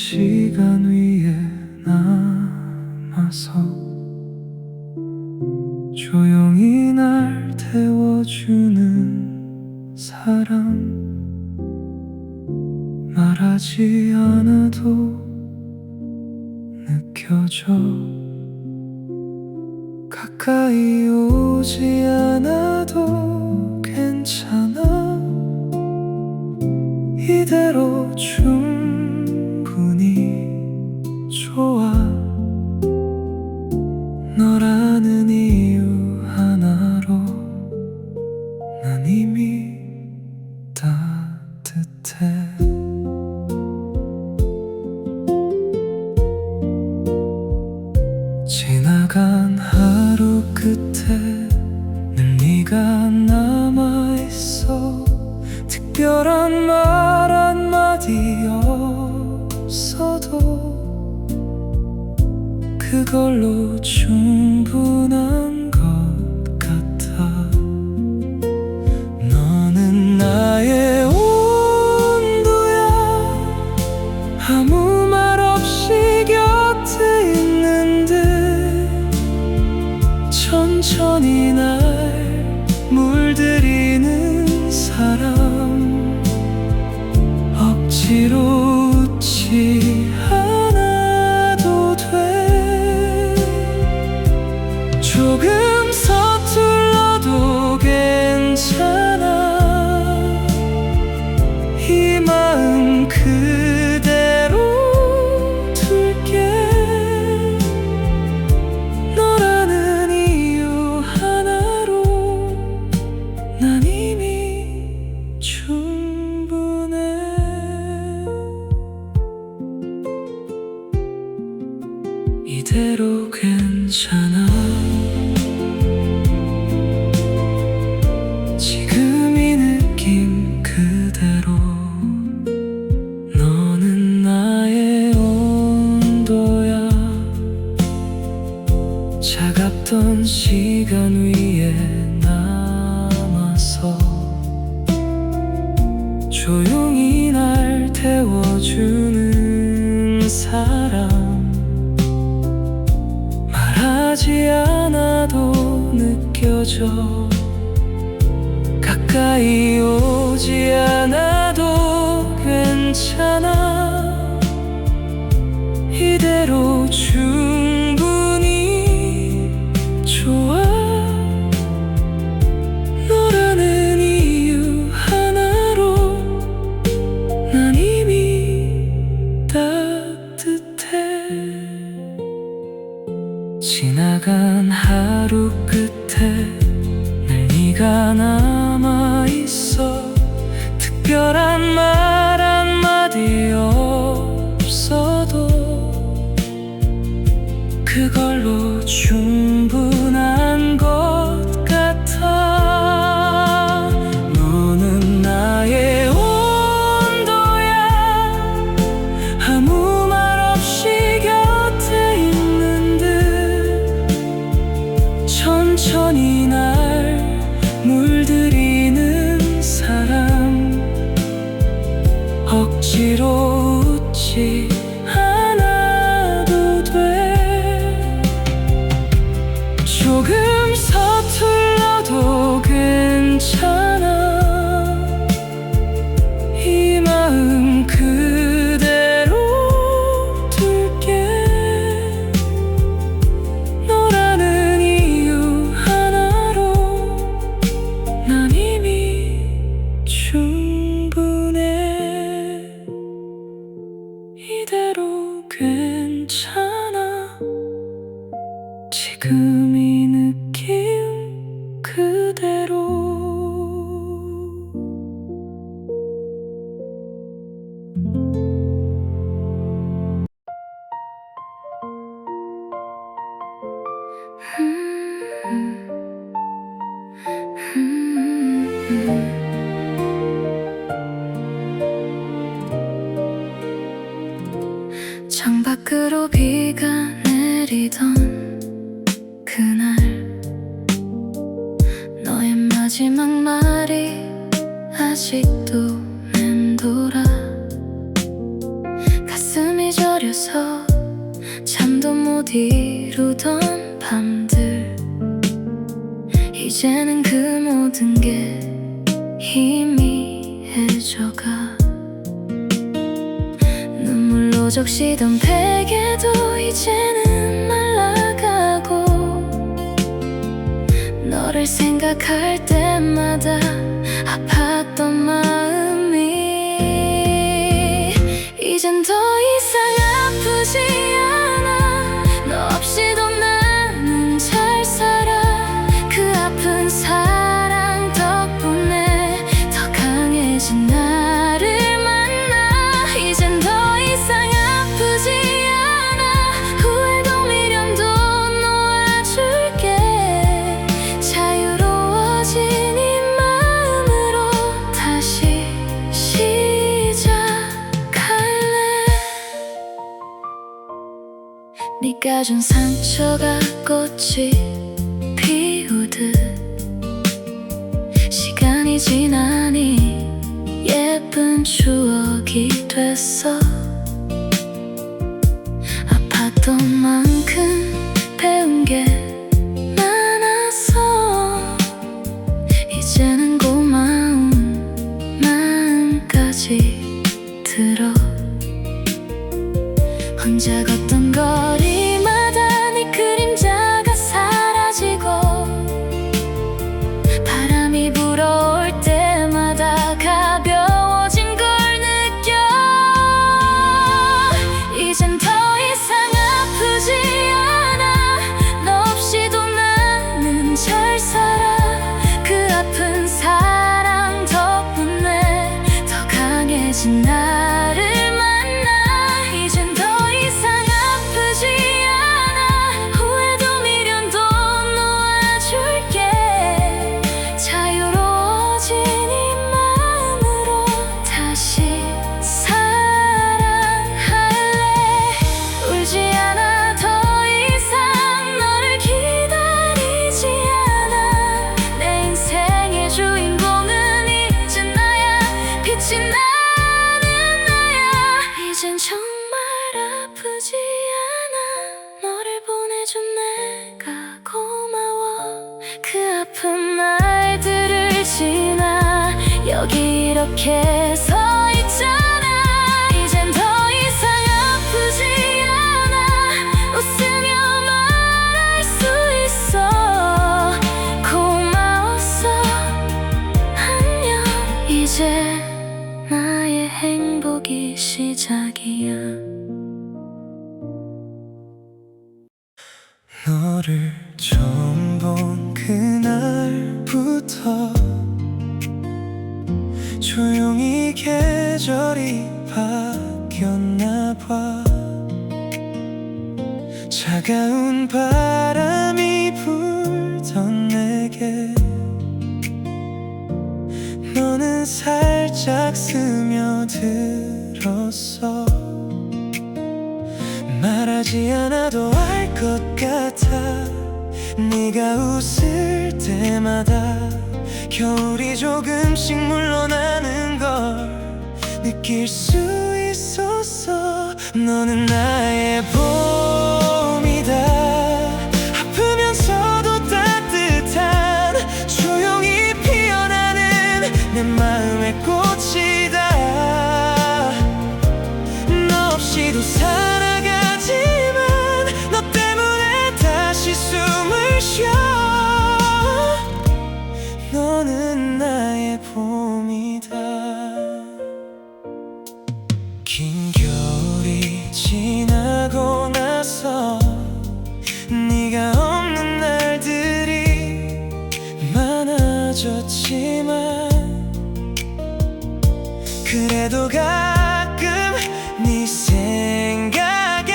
Speaker 2: 시간 위에 남아서 조용히 날 태워주는 사람, 말하지 않아도 느껴져. 가까이 오지 않아도 괜찮아. 이대로 충분히 좋아. 너라는 이유 하나로 난 이미 따뜻해. 지나간 하루 끝에 늘 네가 남아있어. 특별한 말 한마디 없어도 그걸로 충분한 것 같아. 너는 나의 온도야. 아무 말 없이 곁에 있는 듯 천천히 날 물들이는 사람. 억지로 웃지 않아도 돼. 조금 서툴러도 괜찮아. 이 마음 그대로 둘게. 너라는 이유 하나로 난 이미 충분해. 이대로 괜찮아. 지금 이 느낌 그대로. 너는 나의 온도야. 차갑던 시간 위에 남아서 조용히 날 태워주는 사람. 말하지 않아도 느껴져. 가까이 오지 않아도 괜찮아. 이대로 충분히 좋아. 너라는 이유 하나로 난 이미 따뜻해. 지나간 하루 끝에 늘 네가 남아있어. 특별한 말 한마디 없어도 그걸로 충분한 것 같아. 너는 나의 온도야. 아무 말 없이 곁에 있는 듯 천천히 날 물들이는 사람. 억지로 웃지 않아도 돼. 조금 서툴러도 괜찮아. 이 마음 그대로 둘게. 너라는 이유 하나로 난 이미 충분해. 이대로 괜찮아. 지금 이 느낌 그대로. 창밖으로 비가 내리던 그날, 너의 마지막 말이 아직도 맴돌아. 가슴이
Speaker 3: 생각해서 잠도 못 이루던 밤들, 이제는 그 모든 게 희미해져가. 눈물로 적시던 베개도 이제는 말라가고, 너를 생각할 때마다 아팠던 마음이 이젠 더 이상 아프지 않아. 너 없이도 나는 잘 살아. 그 아픈 사랑 덕분에 더 강해진 나를 만나. 이젠 더 이상 아프지 않아. 후회도 미련도 놓아줄게. 자유로워진 이 마음으로 다시 시작할래. 네가 준 상처가 꽃이 피우듯 시간이 지나니 예쁜 추억이 됐어. 아팠던 만큼 배운 게 많았어. 이제는 고마운 마음까지 들어. 혼자 걷던 거리마다 네 그림자가 사라지고, 바람이 불어올 때마다 가벼워진 걸 느껴. 이젠 더 이상 아프지 않아. 너 없이도 나는 잘 살아. 그 아픈 사랑 덕분에 더 강해진 나를 아프지 않아. 너를 보내준 내가 고마워. 그 아픈 날들을 지나 여기 이렇게 서 있잖아. 이젠 더 이상 아프지 않아. 웃으며 말할 수 있어. 고마웠어. 안녕. 이제 나의 행복이 시작이야.
Speaker 2: 너를 처음 본 그날부터 조용히 계절이 바뀌었나 봐. 차가운 바람이 불던 내게 너는 살짝 스며들었어. 말하지 않아도 알 것 같아. 네가 웃을 때마다 겨울이 조금씩 물러나는 걸 느낄 수 있었어. 너는 나의 봄이다. 아프면서도 따뜻한 조용히 피어나는 내 마음의 꽃이다. 너 없이도 살아가지만 너 때문에 다시 숨을 쉬어. 너는 나의 봄이다. 긴 겨울이 지나고 나서 네가 없는 날들이 많아졌지만 그래도 가끔 네 생각에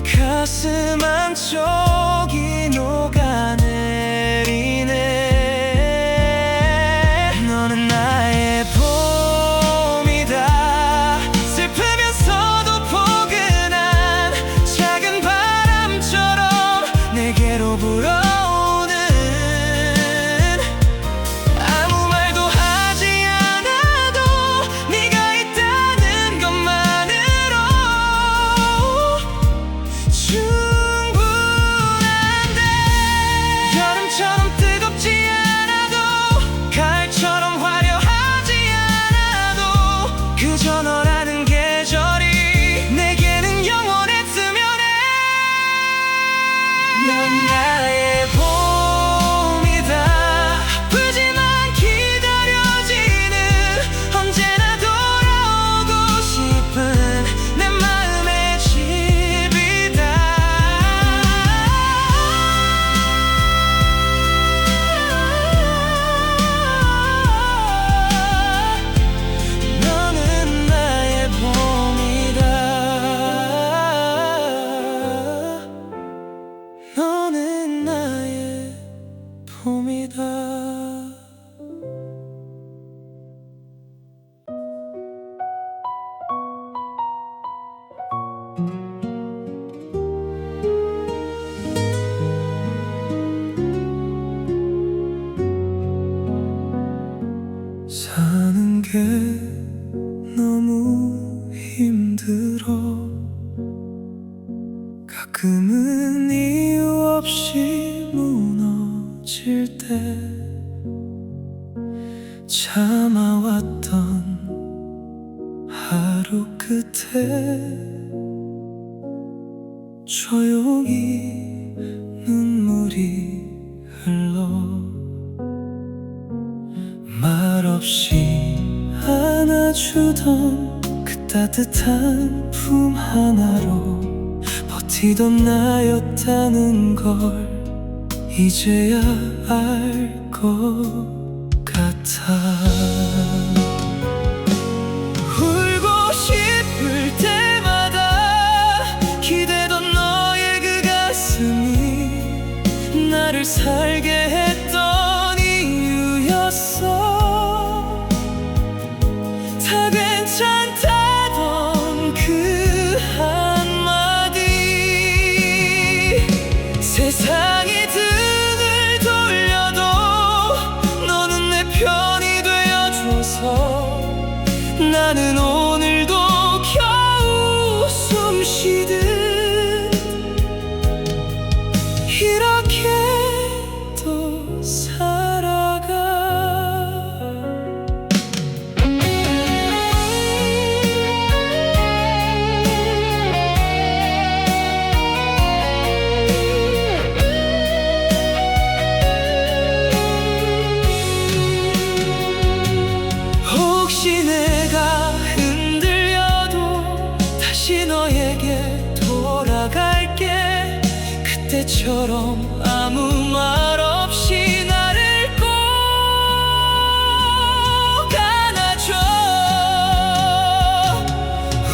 Speaker 2: 가슴 한쪽이 녹아내리네. 너는 나의 봄이다. 슬프면서도 포근한 작은 바람처럼 내게로 불어오는 아무 말도 하지 않아도 네가 있다는 것만으로 사는 게 너무 힘들어. 가끔은 이유 없이 무너질 때 참아왔던 하루 끝에 조용히 눈물이 흘러 말없이 안아주던 그 따뜻한 품 하나로 버티던 나였다는 걸 이제야 알 것 같아. 울고 싶을 때마다 기대던 너의 그 가슴이 나를 살게 했던 이유였어. 다 괜찮다던 그 한마디 세상이 등을 돌려도 너는 내 편이 되어줘서 나는 오늘도 겨우 숨 쉬듯 이렇게 또 살아가. 혹시 내가 흔들려도 다시 너에게 돌아갈게. 그때처럼 아무 말 없이 나를 꼭 안아줘.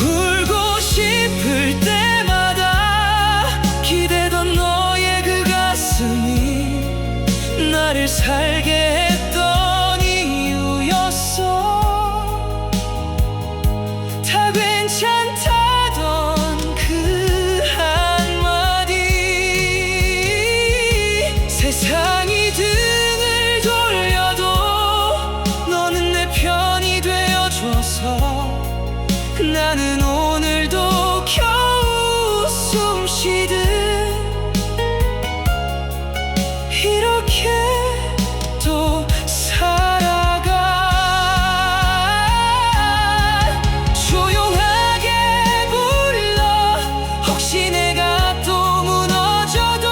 Speaker 2: 울고 싶을 때마다 기대던 너의 그 가슴이 나를 살게 했던 이유였어. 다 괜찮다던 그 한마디 세상이 등을 돌려도 너는 내 편이 되어줘서 나는 오늘도 겨우 숨 쉬듯 이렇게 또 살아가. 조용하게 불러 혹시 내가 또 무너져도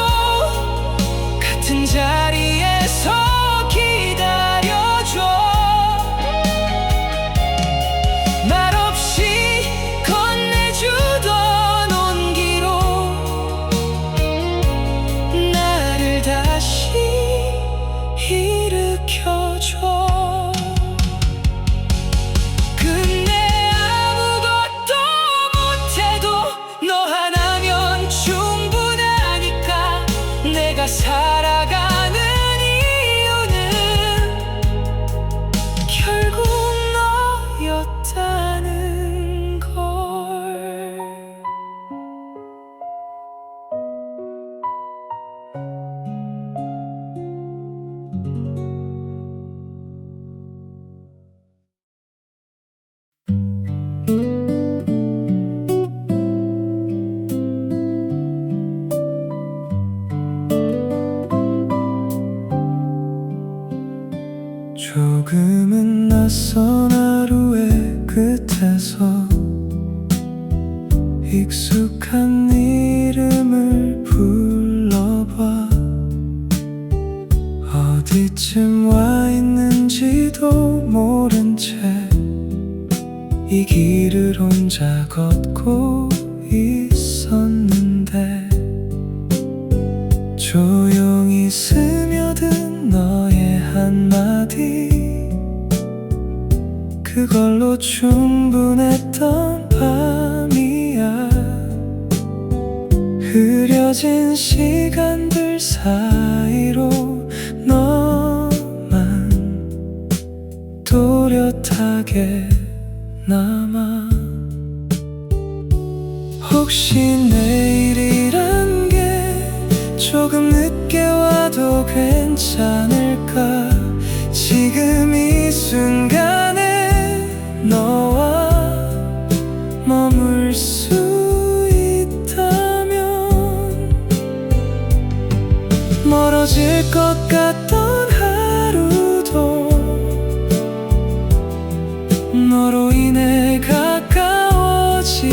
Speaker 2: 같은 자리에서 기다려줘. 말없이 건네주던 온기로 나를 다시 일으켜줘. 근데 아무것도 못해도 너 하나면 충분하니까 내가 살아가는 이유는 결국 너였다는 걸. 조금은 낯선 하루의 끝에서 익숙한 이름을 불러봐. 어디쯤 와 있는지도 모른 채 이 길을 혼자 걷고 있었는데 조용히 스며든 너의 한마디 그걸로 충분했던 밤이야. 흐려진 시간들 사이로 너만 또렷하게 남아. 혹시 내일이란 게 조금 늦게 와도 괜찮을까. 지금 이 순간에 너와 머물 수 있다면 멀어질 것 같던 하루도 너로 인해 가까워지고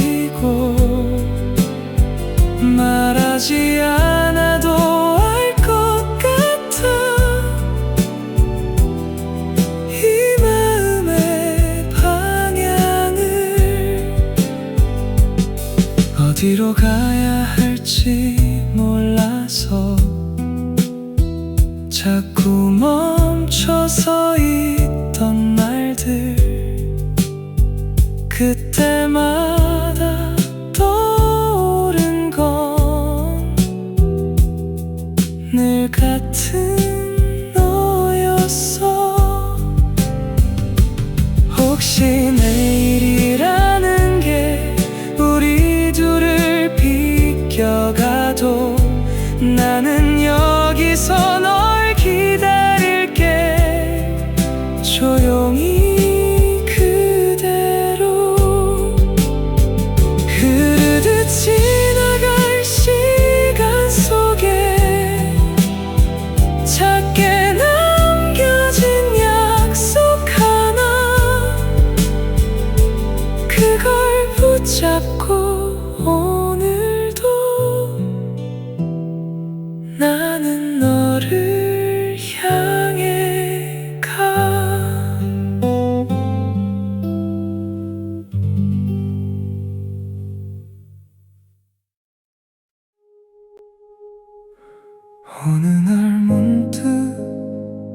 Speaker 2: 말하지 않아도 알 것 같아 이 마음의 방향을 어디로 가야 할지 몰라서 자꾸 멈춰서 있던 날들 그때마다 떠오른 건 늘 같은 너였어. 혹시 내일이라는 게 우리 둘을 비껴가도 나는 여기서 널 기다릴게. 조용히 그대로 흐르듯 지나갈 시간 속에 작게 남겨진 약속 하나 그걸 붙잡고 오늘도 나는 너를 향해 가. 어느 날 문득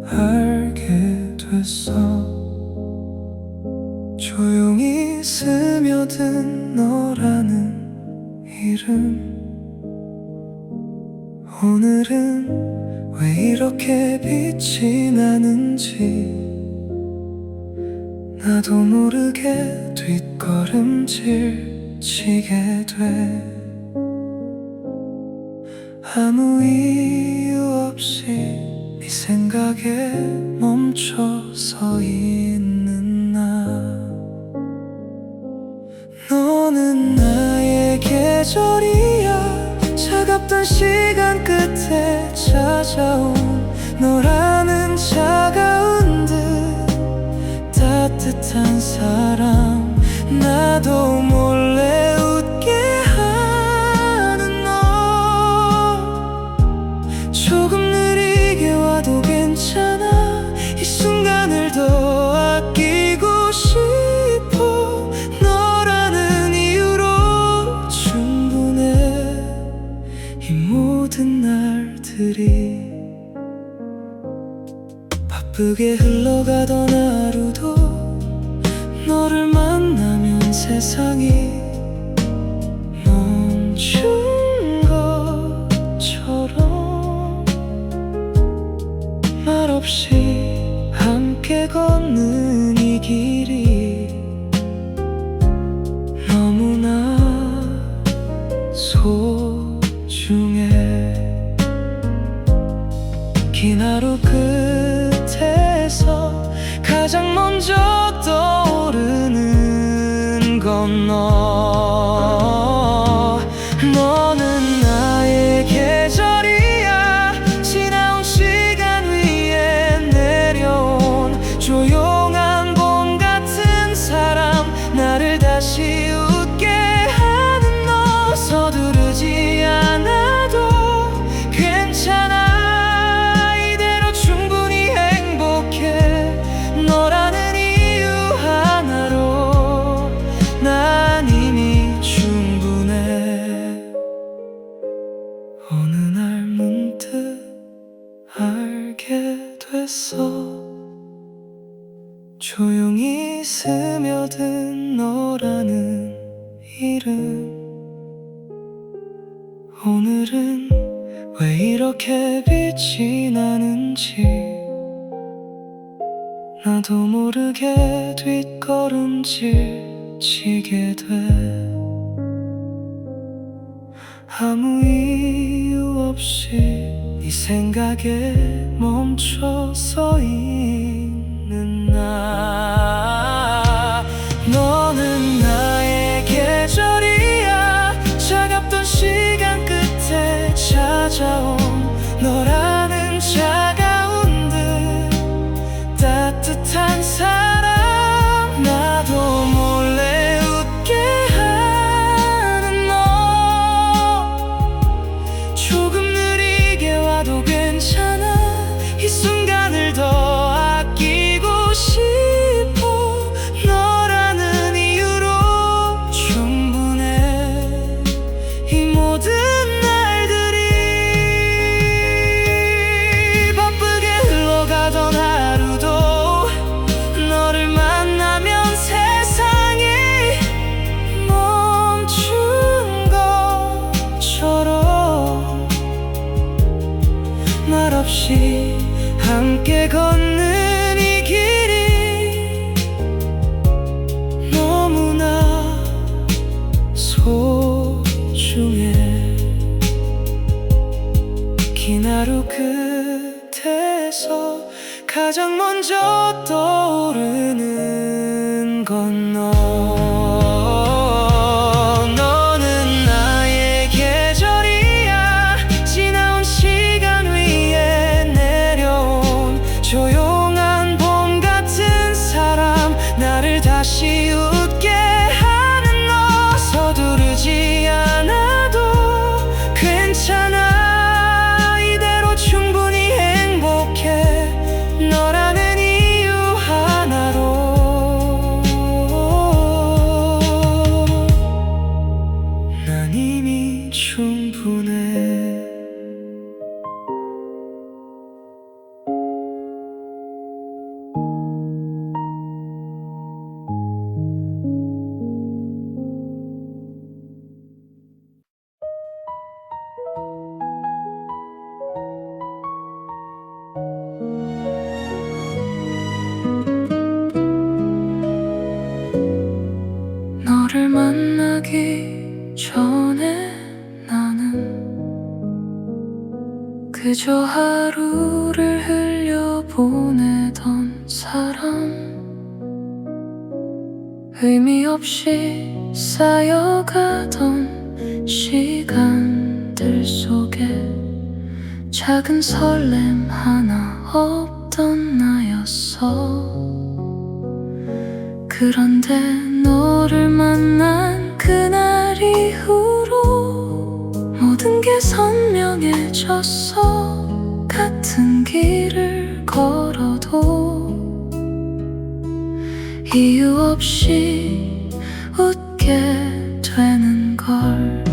Speaker 2: 알게 됐어. 조용히 스며든 너라는 이름. 오늘은 왜 이렇게 빛이 나는지 나도 모르게 뒷걸음질 치게 돼. 아무 이유 없이 네 생각에 멈춰 서 있는 나. 너는 나의 계절이야. 차갑던 시간 끝에 찾아온 너라는 차가운 듯 따뜻한 사람. 나도 몰래 웃게 하는 너. 조금 느리게 와도 괜찮아. 이 순간을 더 아끼고 싶어. 너라는 이유로 충분해. 이 모든 날들이 바쁘게 흘러가던 하루도 너를 만나면 세상이 멈춘 것처럼 말없이 함께 걷는 이 길이 너무나 소중해. 긴 하루 끝에서 가장 먼저 떠오르는 건 너. 너는 나의 계절이야. 지나온 시간 위에 내려온 조용한 봄 같은 사람. 나를 다시 웃게 하는 너. 서두르지 않아도 괜찮아. 이대로 충분히 행복해. 너라는 이유 하나로 난 이미 충분해. 어느 날 문득 알게 됐어. 조용히 스며든 너라는 이름. 오늘은 왜 이렇게 빛이 나는지 나도 모르게 뒷걸음질 치게 돼. 아무 이유 없이 네 생각에 멈춰 서 있는 없이 웃게 하는 너 서두르지 않아도 괜찮아 이대로 충분히 행복해 너라는 이유 하나로 난 이미 충분해
Speaker 3: 너를 만나기 전에 나는 그저 하루를 흘려보내던 사람 의미 없이 쌓여가던 시간들 속에 작은 설렘 하나 없던 나였어. 그런데 너를 만난 그날 이후로 모든 게 선명해졌어. 같은 길을 걸어도 이유 없이 웃게 되는 걸.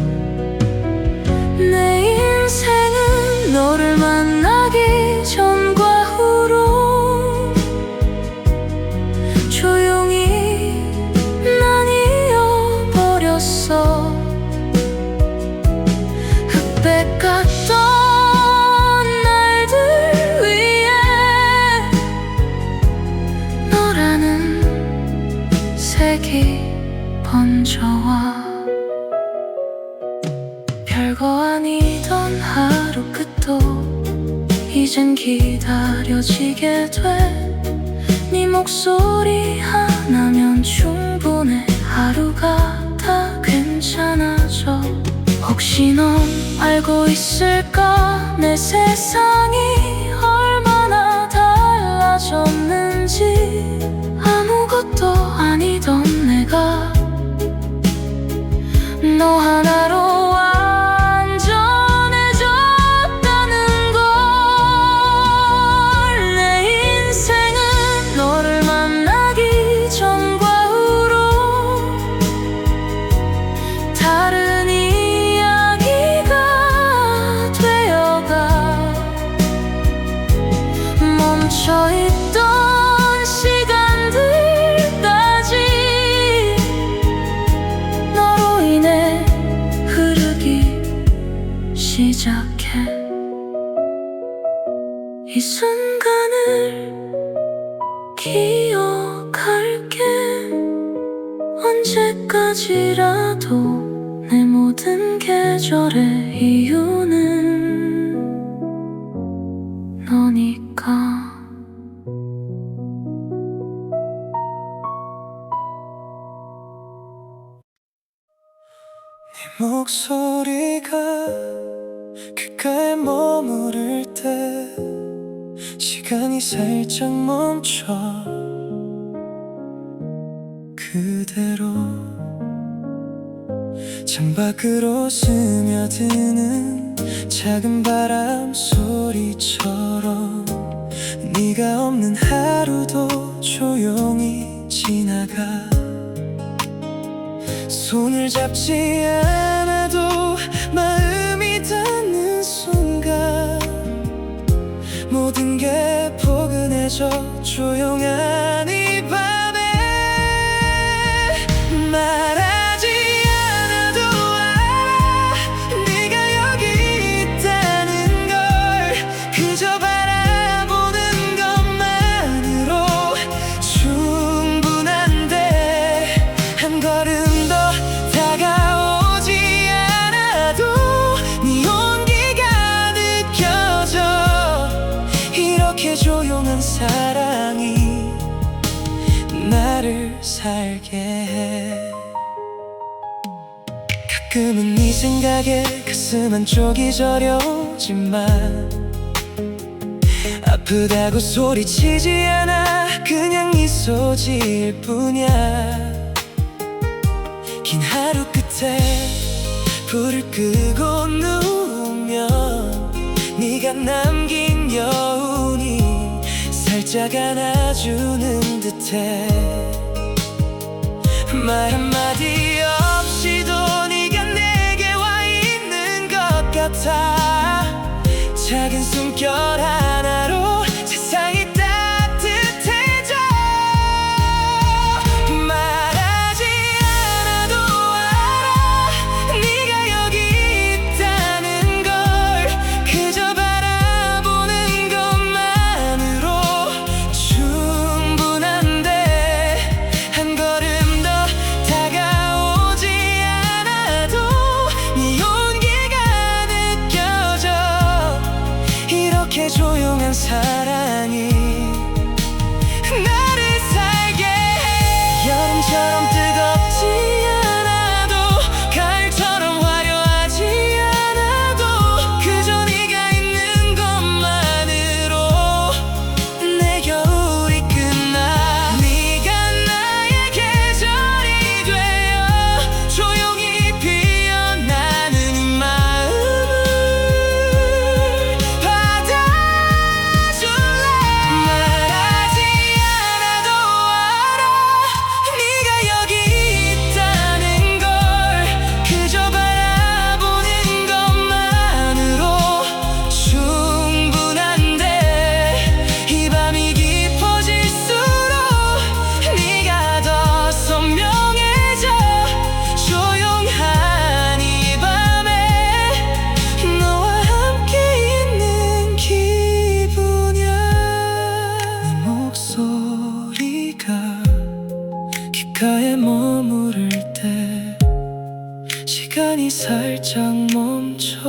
Speaker 3: 내 인생은 너를 만나기 전과 후로 조용히 난 잊어버렸어. 흑백 같던 날들 위에 너라는 색이 번져와. 별거 아니던 하루 끝도 이젠 기다려지게 돼. 네 목소리 하나면 충분해. 하루가 다 괜찮아져. 혹시 넌 알고 있을까? 내 세상이 얼마나 달라졌는지. 아무것도 아니던 내가 너 하나로 완전해졌다는 걸. 내 인생은 너를 만나기 전과 후로 다른 이야기가 되어가. 멈춰있던 시간들까지 너로 인해 흐르기 시작해. 이 순간을 기억할게. 언제까지라도 내 모든 계절의 이유는 너니까.
Speaker 2: 네 목소리가 귓가에 머무를 때 시간이 살짝 멈춰. 그대로 창밖으로 스며드는 작은 바람 소리처럼 네가 없는 하루도 조용히 지나가. 손을 잡지 않아도 마음이 닿는 순간 모든 게 포근해져. 조용한 이 밤에 말하지 않아도 알아. 네가 여기 있다는 걸. 그저 바라보는 것만으로 충분한데 한 걸음 더 다가오지 않아도 네 온기가 느껴져. 이렇게 조용한 사랑이 나를 살게 해. 가끔은 네 생각에 가슴 한쪽이 저려지만 아프다고 소리치지 않아 그냥 미소 지을 뿐이야. 긴 하루 끝에 불을 끄고 누우면 네가 남긴 여운이 살짝 안아주는 듯해. 말 한마디 없이도 네가 내게 와 있는 것 같아. 작은 숨결 하나로 세상이 따뜻해져. 말하지 않아도 알아 네가 여기 있다는 걸. 그저 바라보는 것만으로 충분한데 한 걸음 더 다가오지 않아도 네 온기가 느껴져. 이렇게 조용한 사랑이 나를 살게 해. 여름처럼 뜨겁지 않아도 가을처럼 화려하지 않아도 그저 네가 있는 것만으로 내 겨울이 끝나. 네가 나의 계절이 되어 조용히 피어나는 이 마음을 받아줄래. 말하지 않아도 알아 네가 여기 있다는 걸. 그저 바라보는 것만으로 충분한데 이 밤이 깊어질수록 네가 더 선명해져. 조용한 이 밤에 너와 함께 있는 기분이야. 네 목소리가 귓가에 머무를 때 시간이 살짝 멈춰.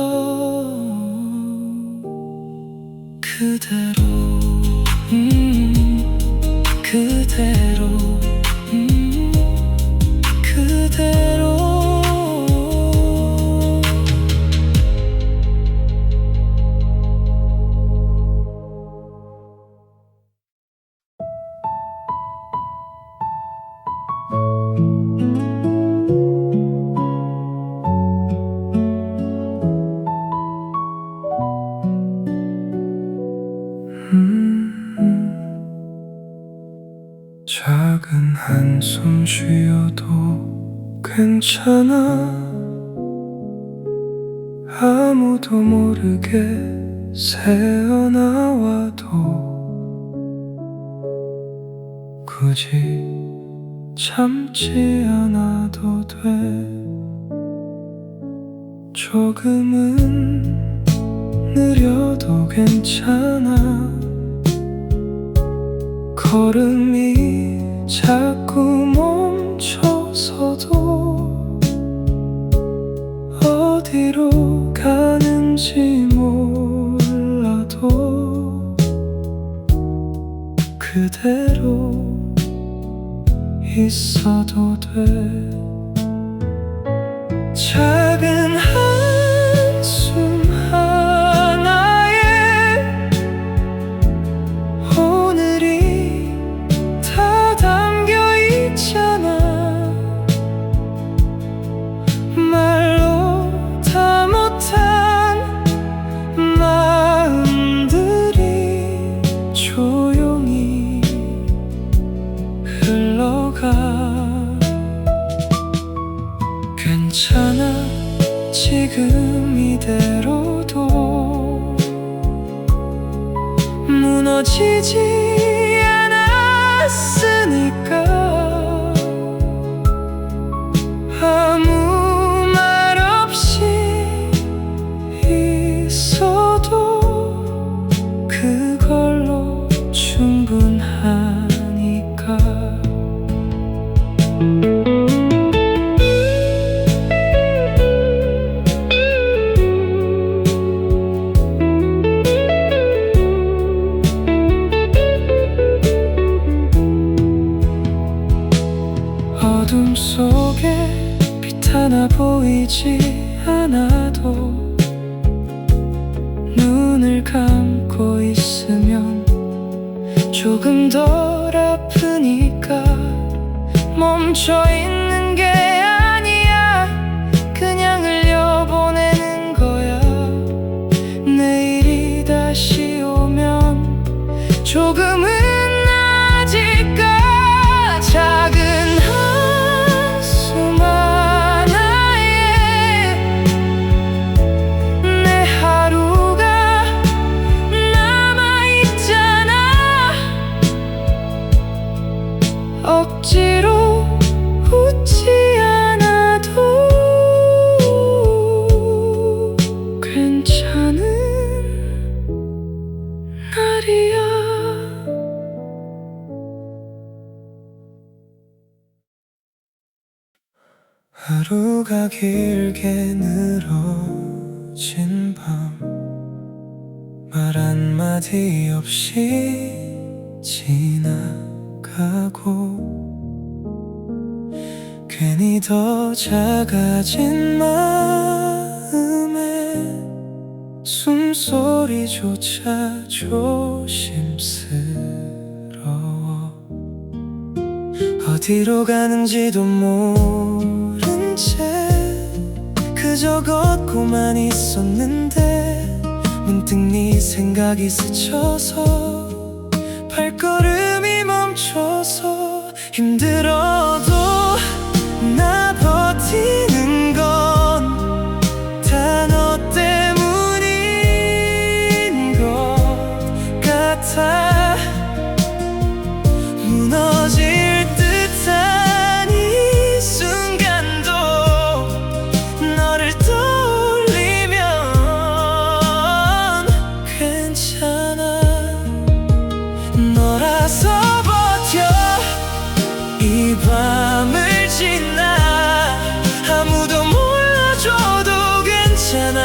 Speaker 2: 그대로 그대로 그대로. 작은 한숨 쉬어도 괜찮아. 아무도 모르게 새어나와도 굳이 참지 않아도 돼. 조금은 느려도 괜찮아. 걸음이 자꾸 멈춰서도 어디로 가는지 몰라도 그대로 있어도 돼. 작은 한숨 하나에 오늘이 다 담겨 있잖아. 말로 다 못한 마음들이 조용히 흘러가. 괜찮아 지금 이대로도 무너지지 않았으니까. 아무 말 없이 있어도 그걸로 충분하니까. 어둠 속에 빛 하나 보이지 않아도 눈을 감고 있으면 조금 덜 아프니까 멈춰있는 게 아니야. 그냥 흘려보내는 거야. 내일이 다시 오면 조금은 나아질까. 작은 한숨 하나에 내 하루가 남아있잖아. 억지로 웃지 않아도 괜찮은 날이야. 하루가 길게 늘어진 밤, 말 한마디 없이 지나가고 괜히 더 작아진 마음에 숨소리조차 조심스러워. 어디로 가는지도 모른 채 그저 걷고만 있었는데 문득 네 생각이 스쳐서 발걸음이 멈춰서 힘들어도 나 버티는 건 다 너 때문인 것 같아. 무너질 듯한 이 순간도 너를 떠올리면 괜찮아. 너라서 버텨 이 밤을 지나. 아무도 몰라줘도 괜찮아.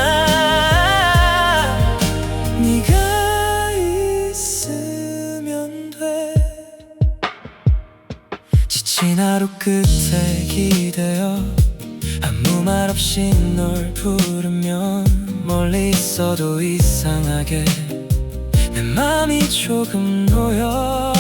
Speaker 2: 네가 있으면 돼. 지친 하루 끝에 기대어 아무 말 없이 널 부르면 멀리 있어도 이상하게 내 맘이 조금 놓여.